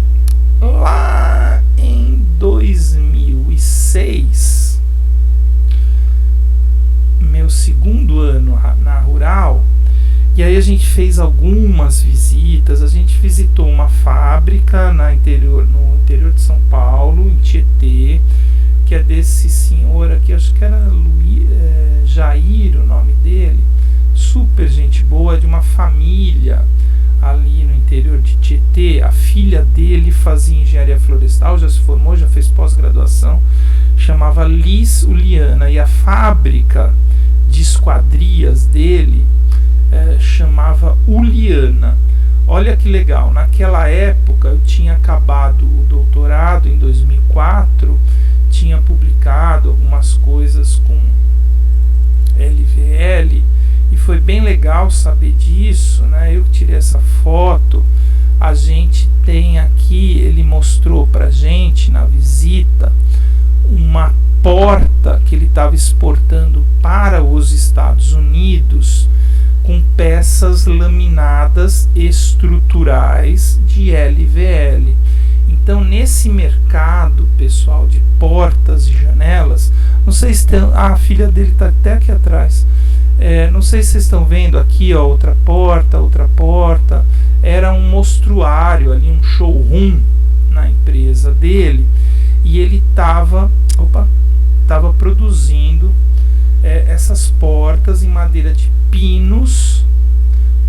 Lá em 2006, meu segundo ano na Rural, e aí a gente fez algumas visitas. A gente visitou uma fábrica no interior de São Paulo, em Tietê, que é desse senhor aqui, acho que era Jair o nome dele, super gente boa, de uma família ali no interior de Tietê. A filha dele fazia engenharia florestal, já se formou, já fez pós-graduação, chamava Liz Uliana, e a fábrica de esquadrias dele chamava Uliana. Olha que legal, naquela época eu tinha acabado o doutorado em 2004, tinha publicado algumas coisas com LVL e foi bem legal saber disso, né? Eu tirei essa foto. A gente tem aqui, ele mostrou pra gente na visita uma porta que ele estava exportando para os Estados Unidos com peças laminadas estruturais de LVL. Então, nesse mercado, pessoal, de portas e janelas, não sei se tem, a filha dele está até aqui atrás. Não sei se vocês estão vendo aqui, ó, outra porta. Era um mostruário ali, um showroom na empresa dele, e ele estava produzindo essas portas em madeira de pinos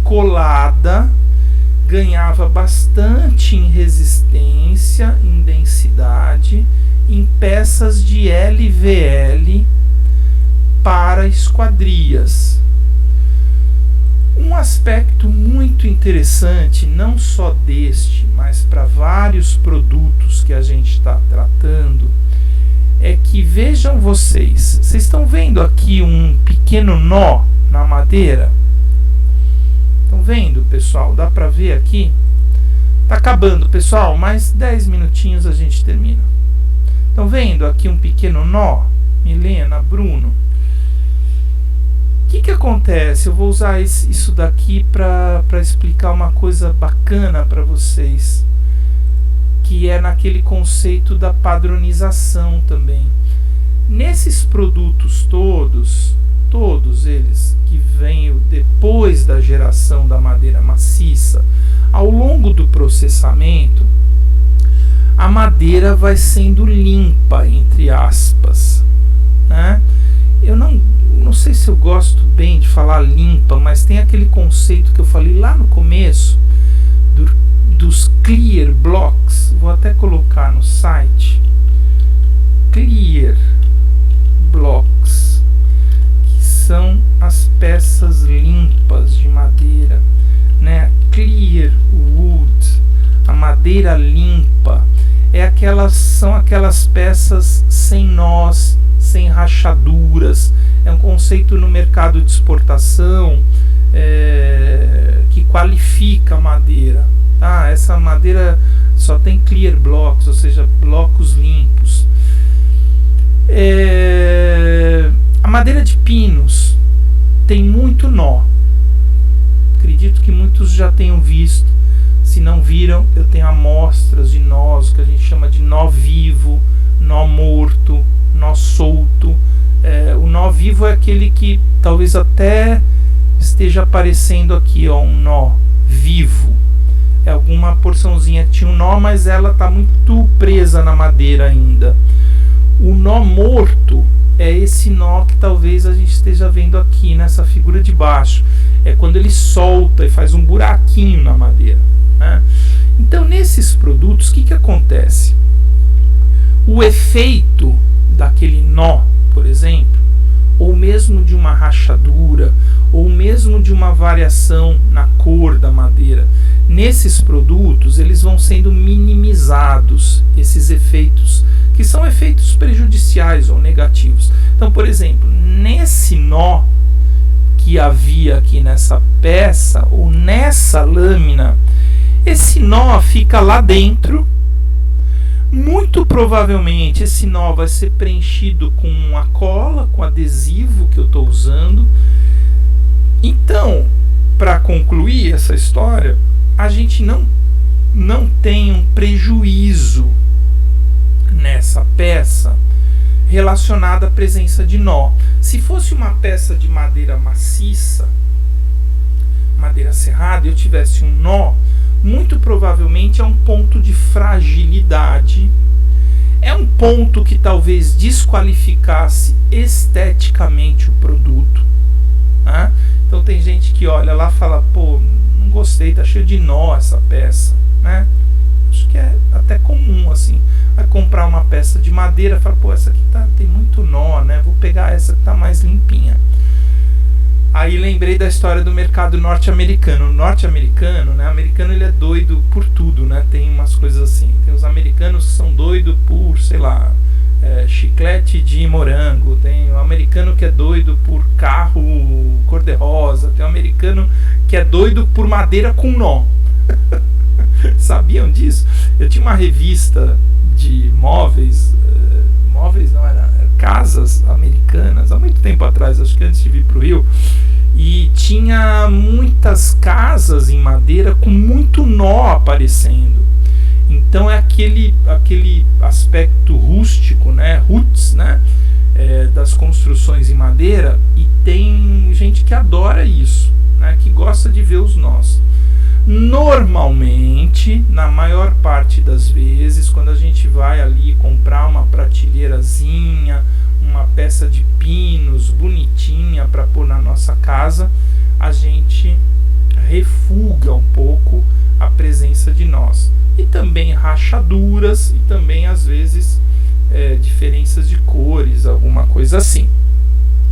colada, ganhava bastante em resistência, em densidade, em peças de LVL para esquadrias. Um aspecto muito interessante, não só deste, mas para vários produtos que a gente está tratando, é que vejam vocês estão vendo aqui um pequeno nó na madeira? vendo, pessoal? Dá para ver aqui? Tá acabando, pessoal, mais 10 minutinhos a gente termina. Estão vendo aqui um pequeno nó? Milena, Bruno. O que acontece? Eu vou usar isso daqui para explicar uma coisa bacana para vocês, que é naquele conceito da padronização também. Nesses produtos todos eles que vêm depois da geração da madeira maciça, ao longo do processamento, a madeira vai sendo limpa, entre aspas, né? Eu não sei se eu gosto bem de falar limpa, mas tem aquele conceito que eu falei lá no começo, dos clear blocks. Vou até colocar no site. Clear blocks, que são as peças limpas de madeira, né? Clear wood, a madeira limpa, são aquelas peças sem nós, sem rachaduras. É um conceito no mercado de exportação que qualifica a madeira. Tá? Essa madeira só tem clear blocks, ou seja, blocos limpos. A madeira de pinos tem muito nó. Acredito que muitos já tenham visto. Se não viram, eu tenho amostras de nós, que a gente chama de nó vivo, nó morto, nó solto. O nó vivo é aquele que talvez até esteja aparecendo aqui, ó, um nó vivo. É alguma porçãozinha que tinha um nó, mas ela está muito presa na madeira ainda. O nó morto é esse nó que talvez a gente esteja vendo aqui nessa figura de baixo. É quando ele solta e faz um buraquinho na madeira, né? Então, nesses produtos, o que acontece? O efeito daquele nó, por exemplo, ou mesmo de uma rachadura, ou mesmo de uma variação na cor da madeira, nesses produtos eles vão sendo minimizados, esses efeitos, que são efeitos prejudiciais ou negativos. Então, por exemplo, nesse nó que havia aqui nessa peça, ou nessa lâmina, esse nó fica lá dentro. Muito provavelmente esse nó vai ser preenchido com a cola, com adesivo que eu estou usando. Então, para concluir essa história, a gente não tem um prejuízo nessa peça relacionada à presença de nó. Se fosse uma peça de madeira maciça, madeira serrada, e eu tivesse um nó, muito provavelmente é um ponto de fragilidade, é um ponto que talvez desqualificasse esteticamente o produto, né? Então tem gente que olha lá e fala, pô, não gostei, tá cheio de nó essa peça, né? Acho que é até comum, assim, vai comprar uma peça de madeira e fala, pô, essa aqui tem muito nó, né? Vou pegar essa que tá mais limpinha. Aí lembrei da história do mercado norte-americano. O norte-americano, né? O americano, ele é doido por tudo, né? Tem umas coisas assim. Tem os americanos que são doidos por, sei lá, chiclete de morango. Tem o americano que é doido por carro cor-de-rosa. Tem o americano que é doido por madeira com nó. Sabiam disso? Eu tinha uma revista de móveis, não, era casas americanas, há muito tempo atrás, acho que antes de vir para o Rio, e tinha muitas casas em madeira com muito nó aparecendo. Então é aquele aspecto rústico, né, roots, né, das construções em madeira, e tem gente que adora isso, né, que gosta de ver os nós. Normalmente, na maior parte das vezes, quando a gente vai ali comprar uma prateleirazinha, uma peça de pinos bonitinha para pôr na nossa casa, a gente refuga um pouco a presença de nós. E também rachaduras, e também às vezes diferenças de cores, alguma coisa assim.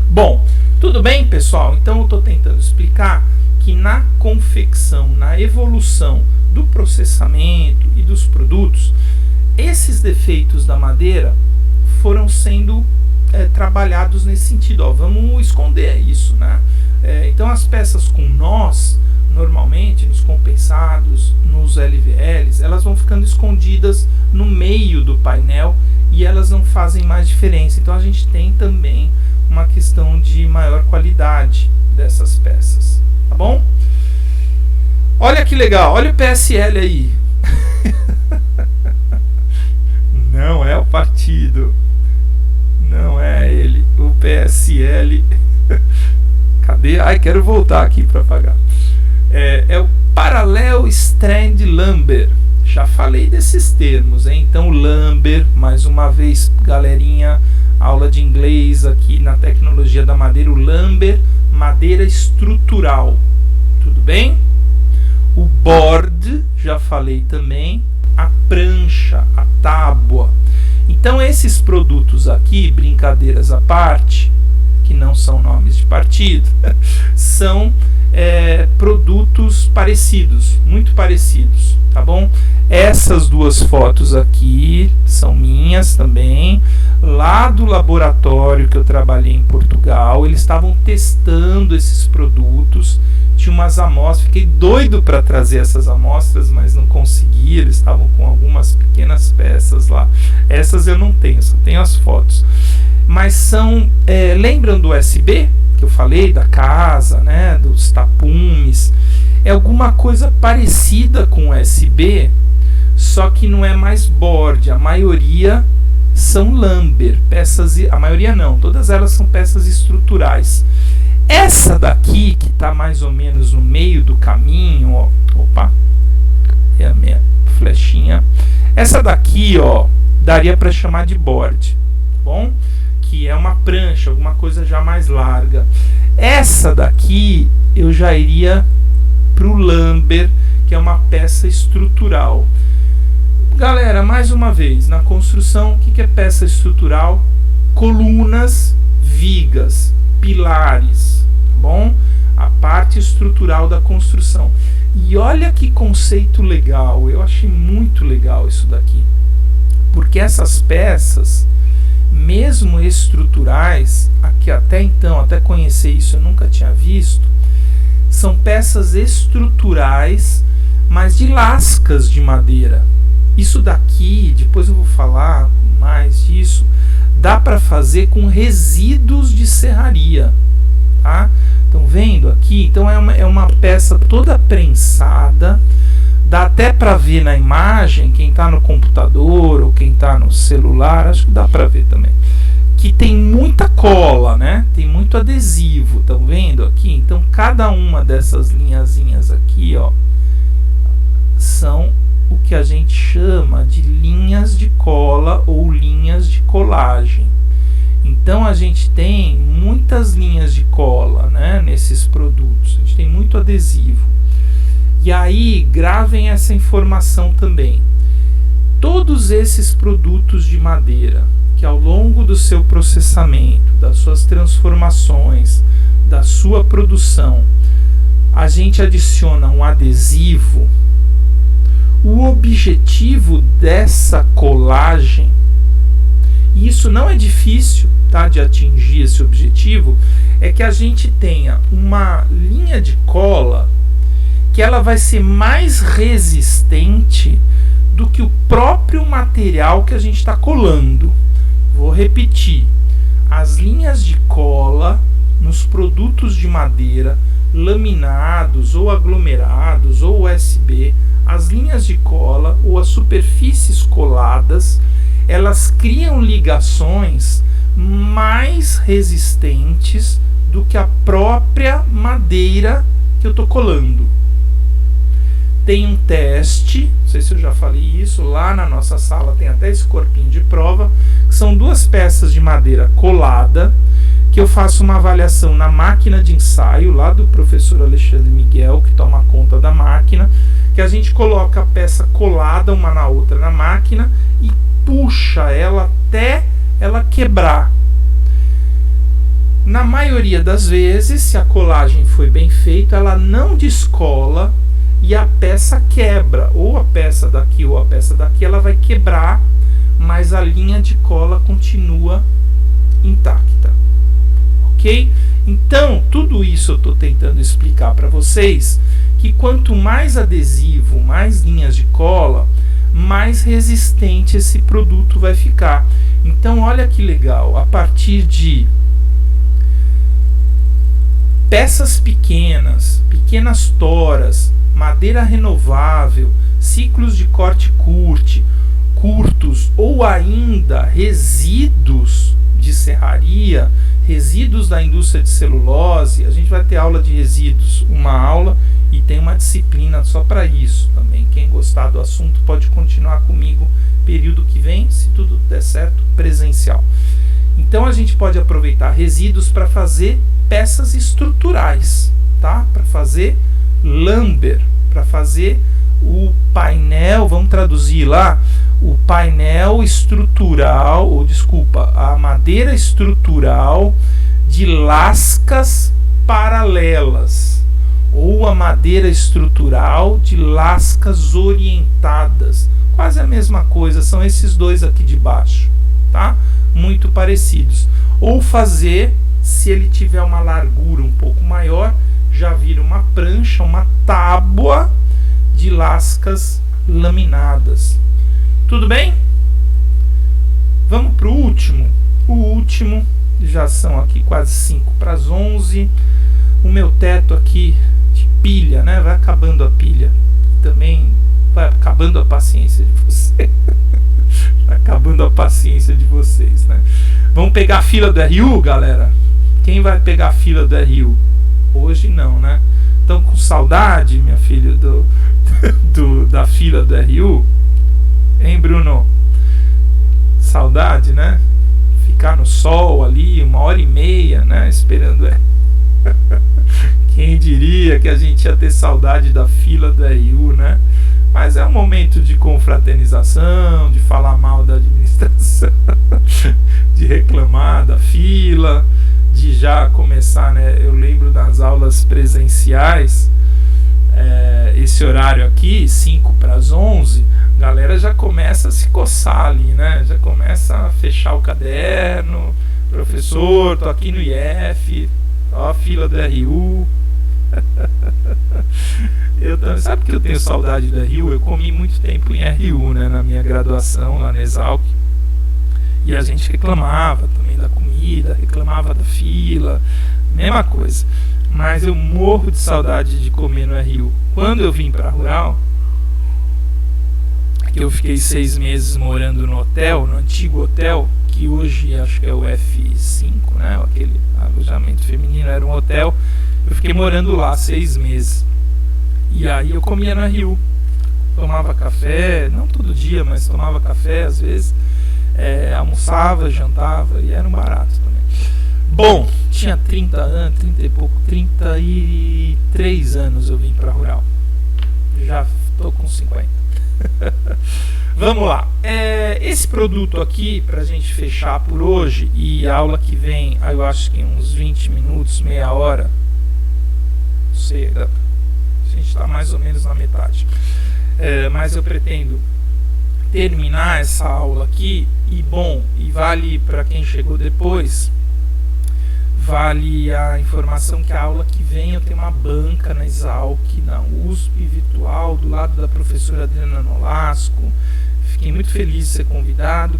Bom, tudo bem, pessoal? Então eu estou tentando explicar que na confecção, na evolução do processamento e dos produtos, esses defeitos da madeira foram sendo trabalhados nesse sentido. Ó, vamos esconder isso, né? Então as peças com nós, normalmente nos compensados, nos LVLs, elas vão ficando escondidas no meio do painel e elas não fazem mais diferença. Então a gente tem também uma questão de maior qualidade dessas peças, tá bom? Olha que legal, olha o PSL aí. Não é o partido, não é ele, o PSL. Cadê? Ai, quero voltar aqui para pagar. É o Parallel Strand Lumber. Já falei desses termos, hein? Então, Lumber, mais uma vez, galerinha, aula de inglês aqui na Tecnologia da Madeira. O Lumber, madeira estrutural. Tudo bem? O board, já falei também, a prancha, a tábua. Então esses produtos aqui, brincadeiras à parte, que não são nomes de partido, são produtos parecidos, muito parecidos, tá bom? Essas duas fotos aqui são minhas também, lá do laboratório que eu trabalhei em Portugal. Eles estavam testando esses produtos, tinha umas amostras, fiquei doido para trazer essas amostras, mas não consegui. Eles estavam com algumas pequenas peças lá, essas eu não tenho, só tenho as fotos, mas são, lembram do USB que eu falei, da casa, né, dos tapumes? É alguma coisa parecida com USB, só que não é mais board. A maioria são lumber, peças, a maioria não, todas elas são peças estruturais. Essa daqui, que está mais ou menos no meio do caminho, ó, opa, é a minha flechinha. Essa daqui, ó, daria para chamar de board, tá bom? Que é uma prancha, alguma coisa já mais larga. Essa daqui eu já iria para o lumber, que é uma peça estrutural. Galera, mais uma vez, na construção, o que é peça estrutural? Colunas, vigas, pilares, tá bom? A parte estrutural da construção. E olha que conceito legal, eu achei muito legal isso daqui, porque essas peças, mesmo estruturais, aqui até então, até conhecer isso eu nunca tinha visto, são peças estruturais, mas de lascas de madeira. Isso daqui, depois eu vou falar mais disso, dá para fazer com resíduos de serraria, tá? Estão vendo aqui? Então é uma peça toda prensada, dá até para ver na imagem, quem está no computador ou quem está no celular, acho que dá para ver também, que tem muita cola, né? Tem muito adesivo, estão vendo aqui? Então cada uma dessas linhazinhas aqui, ó, são o que a gente chama de linhas de cola ou linhas de colagem. Então a gente tem muitas linhas de cola, né, nesses produtos, a gente tem muito adesivo. E aí gravem essa informação também. Todos esses produtos de madeira que ao longo do seu processamento, das suas transformações, da sua produção, a gente adiciona um adesivo. O objetivo dessa colagem, e isso não é difícil, tá, de atingir esse objetivo, é que a gente tenha uma linha de cola que ela vai ser mais resistente do que o próprio material que a gente está colando. Vou repetir: as linhas de cola nos produtos de madeira, laminados ou aglomerados ou USB, as linhas de cola ou as superfícies coladas, elas criam ligações mais resistentes do que a própria madeira que eu estou colando. Tem um teste, não sei se eu já falei isso, lá na nossa sala tem até esse corpinho de prova, que são duas peças de madeira colada, que eu faço uma avaliação na máquina de ensaio, lá do professor Alexandre Miguel, que toma conta da máquina, que a gente coloca a peça colada uma na outra na máquina e puxa ela até ela quebrar. Na maioria das vezes, se a colagem foi bem feita, ela não descola e a peça quebra, ou a peça daqui ou a peça daqui, ela vai quebrar, mas a linha de cola continua intacta. Ok? Então, tudo isso eu estou tentando explicar para vocês que quanto mais adesivo, mais linhas de cola, mais resistente esse produto vai ficar. Então, olha que legal, a partir de peças pequenas, pequenas toras, madeira renovável, ciclos de corte curtos ou ainda resíduos de serraria, resíduos da indústria de celulose. A gente vai ter aula de resíduos, uma aula, e tem uma disciplina só para isso também. Quem gostar do assunto pode continuar comigo período que vem, se tudo der certo, presencial. Então a gente pode aproveitar resíduos para fazer peças estruturais, tá? Para fazer lumber, para fazer o painel, vamos traduzir lá, o painel estrutural, ou desculpa, a madeira estrutural de lascas paralelas, ou a madeira estrutural de lascas orientadas. Quase a mesma coisa, são esses dois aqui de baixo, tá? Muito parecidos. Ou fazer, se ele tiver uma largura um pouco maior, já vira uma prancha, uma tábua de lascas laminadas. Tudo bem? Vamos para o último. O último, já são aqui quase 5 para as 11. O meu teto aqui de pilha, né? Vai acabando a pilha. Também vai acabando a paciência de vocês. Vai acabando a paciência de vocês, né? Vamos pegar a fila do RU, galera? Quem vai pegar a fila do RU? Hoje não, né? Estão com saudade, minha filha, da fila do RU? Hein, Bruno? Saudade, né? Ficar no sol ali 1h30, né? Esperando. Quem diria que a gente ia ter saudade da fila do RU, né? Mas é um momento de confraternização, de falar mal da administração, de reclamar da fila, de já começar, né? Eu lembro das aulas presenciais, esse horário aqui, 5 para as 11, a galera já começa a se coçar ali, né? Já começa a fechar o caderno. Professor, tô aqui no IF, ó a fila do RU. Sabe que eu tenho saudade da RU? Eu comi muito tempo em RU, né, na minha graduação lá na Exalc, e a gente reclamava também da comida, reclamava da fila, mesma coisa. Mas eu morro de saudade de comer no RU. Quando eu vim para Rural, que eu fiquei 6 meses morando no hotel, no antigo hotel, que hoje acho que é o F5, né, aquele alojamento feminino, era um hotel. Eu fiquei morando lá 6 meses. E aí eu comia na RU. Tomava café, não todo dia, mas tomava café às vezes. Almoçava, jantava, e era um barato também. Bom, tinha 30 anos, 30 e pouco, 33 anos eu vim para Rural. Já estou com 50. Vamos lá. Esse produto aqui, para a gente fechar por hoje, e a aula que vem, eu acho que uns 20 minutos, meia hora, não sei, a gente está mais ou menos na metade, mas eu pretendo terminar essa aula aqui, e vale para quem chegou depois, vale a informação que a aula que vem eu tenho uma banca na Exalc, na USP virtual, do lado da professora Adriana Nolasco. Fiquei muito feliz de ser convidado,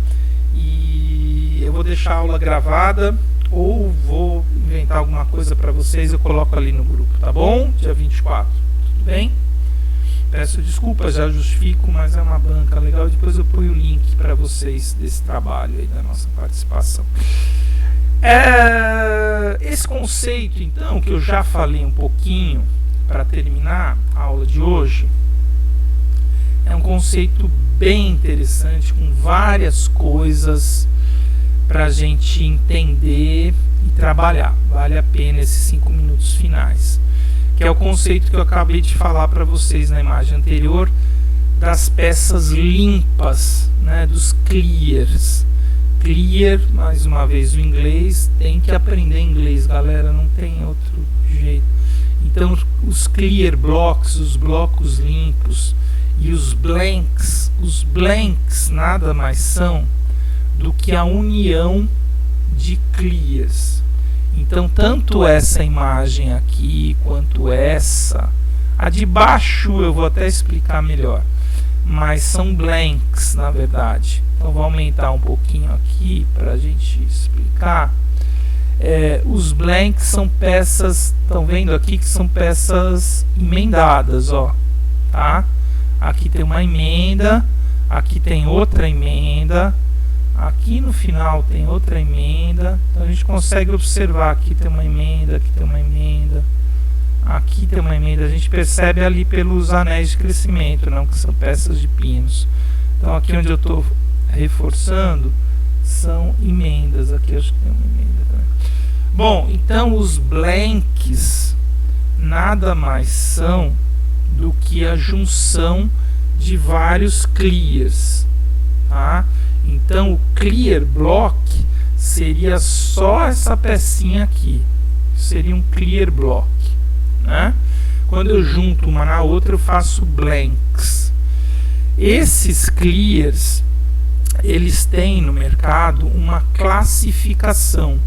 e eu vou deixar a aula gravada, ou vou inventar alguma coisa para vocês, eu coloco ali no grupo, tá bom? Dia 24, tudo bem? Peço desculpas, já justifico, mas é uma banca legal. Depois eu ponho o link para vocês desse trabalho aí, da nossa participação. Esse conceito, então, que eu já falei um pouquinho para terminar a aula de hoje, é um conceito bem interessante, com várias coisas para a gente entender e trabalhar. Vale a pena esses 5 minutos finais, que é o conceito que eu acabei de falar para vocês na imagem anterior, das peças limpas, né, dos clears. Clear, mais uma vez o inglês, tem que aprender inglês, galera, não tem outro jeito. Então os clear blocks, os blocos limpos, e os blanks nada mais são do que a união de clears. Então, tanto essa imagem aqui quanto essa, a de baixo eu vou até explicar melhor, mas são blanks na verdade. Então vou aumentar um pouquinho aqui para a gente explicar. Os blanks são peças, estão vendo aqui que são peças emendadas, ó, tá? Aqui tem uma emenda, aqui tem outra emenda, aqui no final tem outra emenda. Então a gente consegue observar, aqui tem uma emenda, aqui tem uma emenda, aqui tem uma emenda. A gente percebe ali pelos anéis de crescimento, não, que são peças de pinos. Então aqui onde eu estou reforçando são emendas. Aqui acho que tem uma emenda também. Bom, então os blanks nada mais são do que a junção de vários clears, tá? Então o clear block seria só essa pecinha aqui, seria um clear block, né? Quando eu junto uma na outra eu faço blanks. Esses clears, eles têm no mercado uma classificação: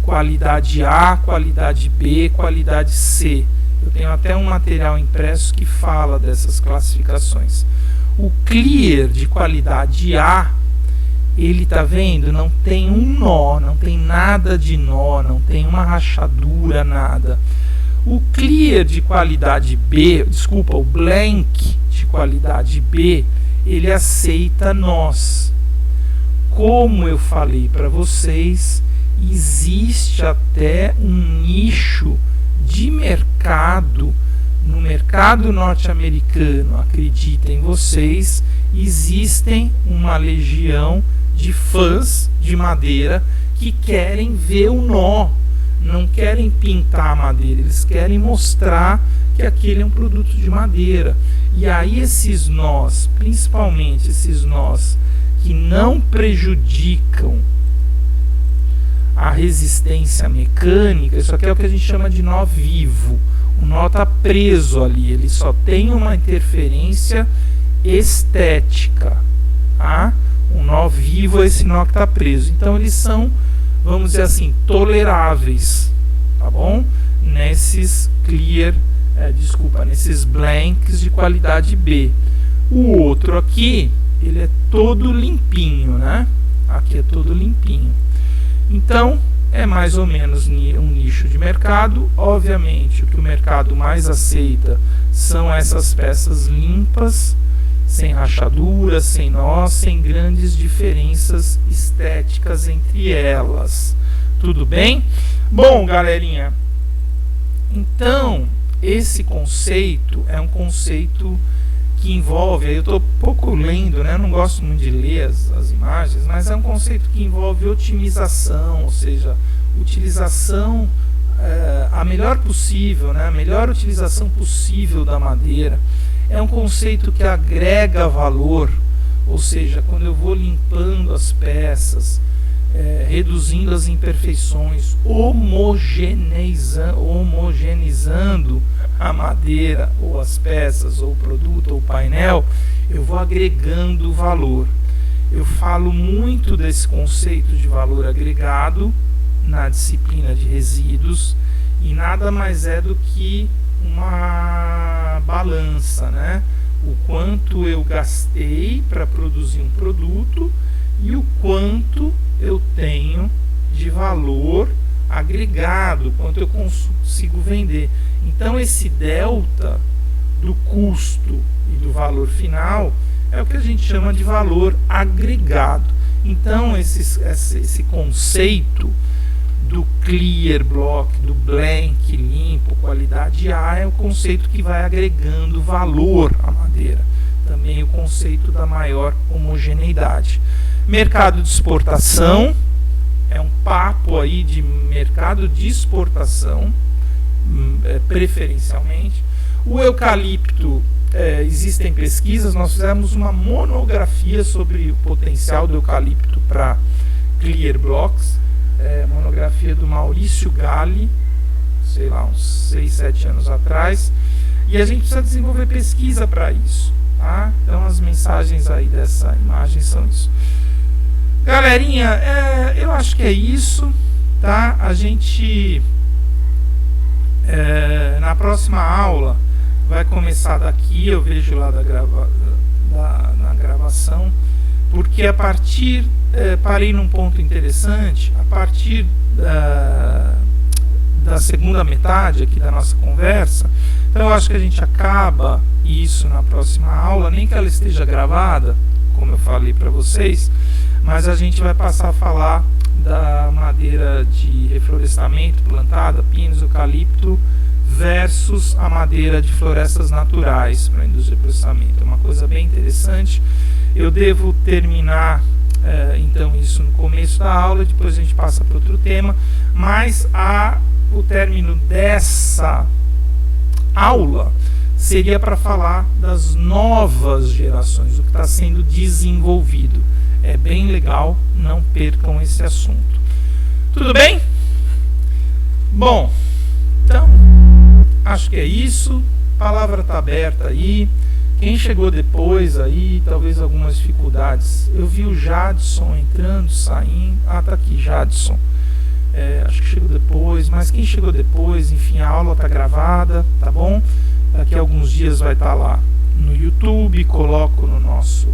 qualidade A, qualidade B, qualidade C. Eu tenho até um material impresso que fala dessas classificações. O clear de qualidade A, ele tá vendo, não tem um nó, não tem nada de nó, não tem uma rachadura, nada. O clear de qualidade B, desculpa, o blank de qualidade B, ele aceita nós. Como eu falei para vocês, existe até um nicho de mercado no mercado norte-americano. Acreditem vocês, existem uma legião de fãs de madeira que querem ver o nó, não querem pintar a madeira, eles querem mostrar que aquele é um produto de madeira. E aí esses nós, principalmente esses nós que não prejudicam a resistência mecânica, isso aqui é o que a gente chama de nó vivo. O nó está preso ali, ele só tem uma interferência estética, tá? Um nó vivo é esse nó que está preso. Então eles são, vamos dizer assim, toleráveis, tá bom? Nesses clear, nesses blanks de qualidade B. O outro aqui, ele é todo limpinho, né? Aqui é todo limpinho. Então, é mais ou menos um nicho de mercado. Obviamente, o que o mercado mais aceita são essas peças limpas, sem rachaduras, sem nós, sem grandes diferenças estéticas entre elas. Tudo bem? Bom, galerinha, então, esse conceito é um conceito que envolve, eu estou pouco lendo, né? Eu não gosto muito de ler as imagens, mas é um conceito que envolve otimização, ou seja, utilização a melhor possível, né? A melhor utilização possível da madeira. É um conceito que agrega valor, ou seja, quando eu vou limpando as peças, reduzindo as imperfeições, homogeneizando a madeira, ou as peças, ou o produto, ou o painel, eu vou agregando valor. Eu falo muito desse conceito de valor agregado na disciplina de resíduos, e nada mais é do que uma balança, né? O quanto eu gastei para produzir um produto e o quanto eu tenho de valor agregado, quanto eu consigo vender. Então esse delta do custo e do valor final é o que a gente chama de valor agregado. Então esse conceito do clear block, do blank limpo, qualidade A, é o conceito que vai agregando valor à madeira. Também o conceito da maior homogeneidade. Mercado de exportação é um papo aí de mercado de exportação, preferencialmente. O eucalipto, existem pesquisas, nós fizemos uma monografia sobre o potencial do eucalipto para clear blocks, monografia do Maurício Galli, sei lá, uns 6, 7 anos atrás, e a gente precisa desenvolver pesquisa para isso, tá? Então as mensagens aí dessa imagem são isso. Galerinha, eu acho que é isso, tá? A gente na próxima aula vai começar daqui, eu vejo lá na gravação, porque a partir, parei num ponto interessante, a partir da segunda metade aqui da nossa conversa, então eu acho que a gente acaba isso na próxima aula, nem que ela esteja gravada, como eu falei para vocês, mas a gente vai passar a falar da madeira de reflorestamento plantada, pinos, eucalipto, versus a madeira de florestas naturais para a indústria de processamento. É uma coisa bem interessante. Eu devo terminar então isso no começo da aula, depois a gente passa para outro tema, mas o término dessa aula seria para falar das novas gerações, o que está sendo desenvolvido. É bem legal, não percam esse assunto. Tudo bem? Bom, então, acho que é isso. A palavra está aberta aí. Quem chegou depois aí, talvez algumas dificuldades. Eu vi o Jadson entrando, saindo. Ah, tá aqui, Jadson. Acho que chegou depois, mas quem chegou depois, enfim, a aula está gravada, tá bom? Daqui a alguns dias vai estar lá no YouTube, coloco no nosso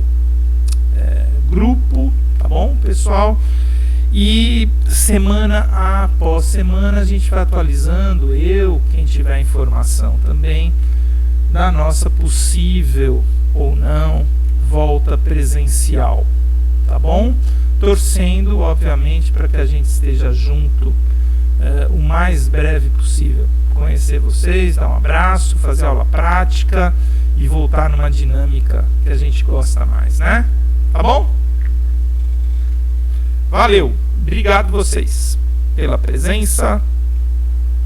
grupo, tá bom, pessoal? E semana após semana a gente vai atualizando, quem tiver informação também, da nossa possível ou não volta presencial, tá bom? Torcendo, obviamente, para que a gente esteja junto o mais breve possível. Conhecer vocês, dar um abraço, fazer aula prática e voltar numa dinâmica que a gente gosta mais, né? Tá bom? Valeu! Obrigado vocês pela presença,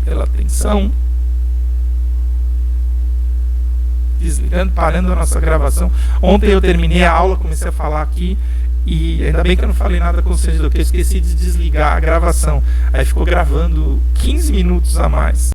pela atenção. Desligando, parando a nossa gravação. Ontem eu terminei a aula, comecei a falar aqui e ainda bem que eu não falei nada constrangido, porque eu esqueci de desligar a gravação. Aí ficou gravando 15 minutos a mais.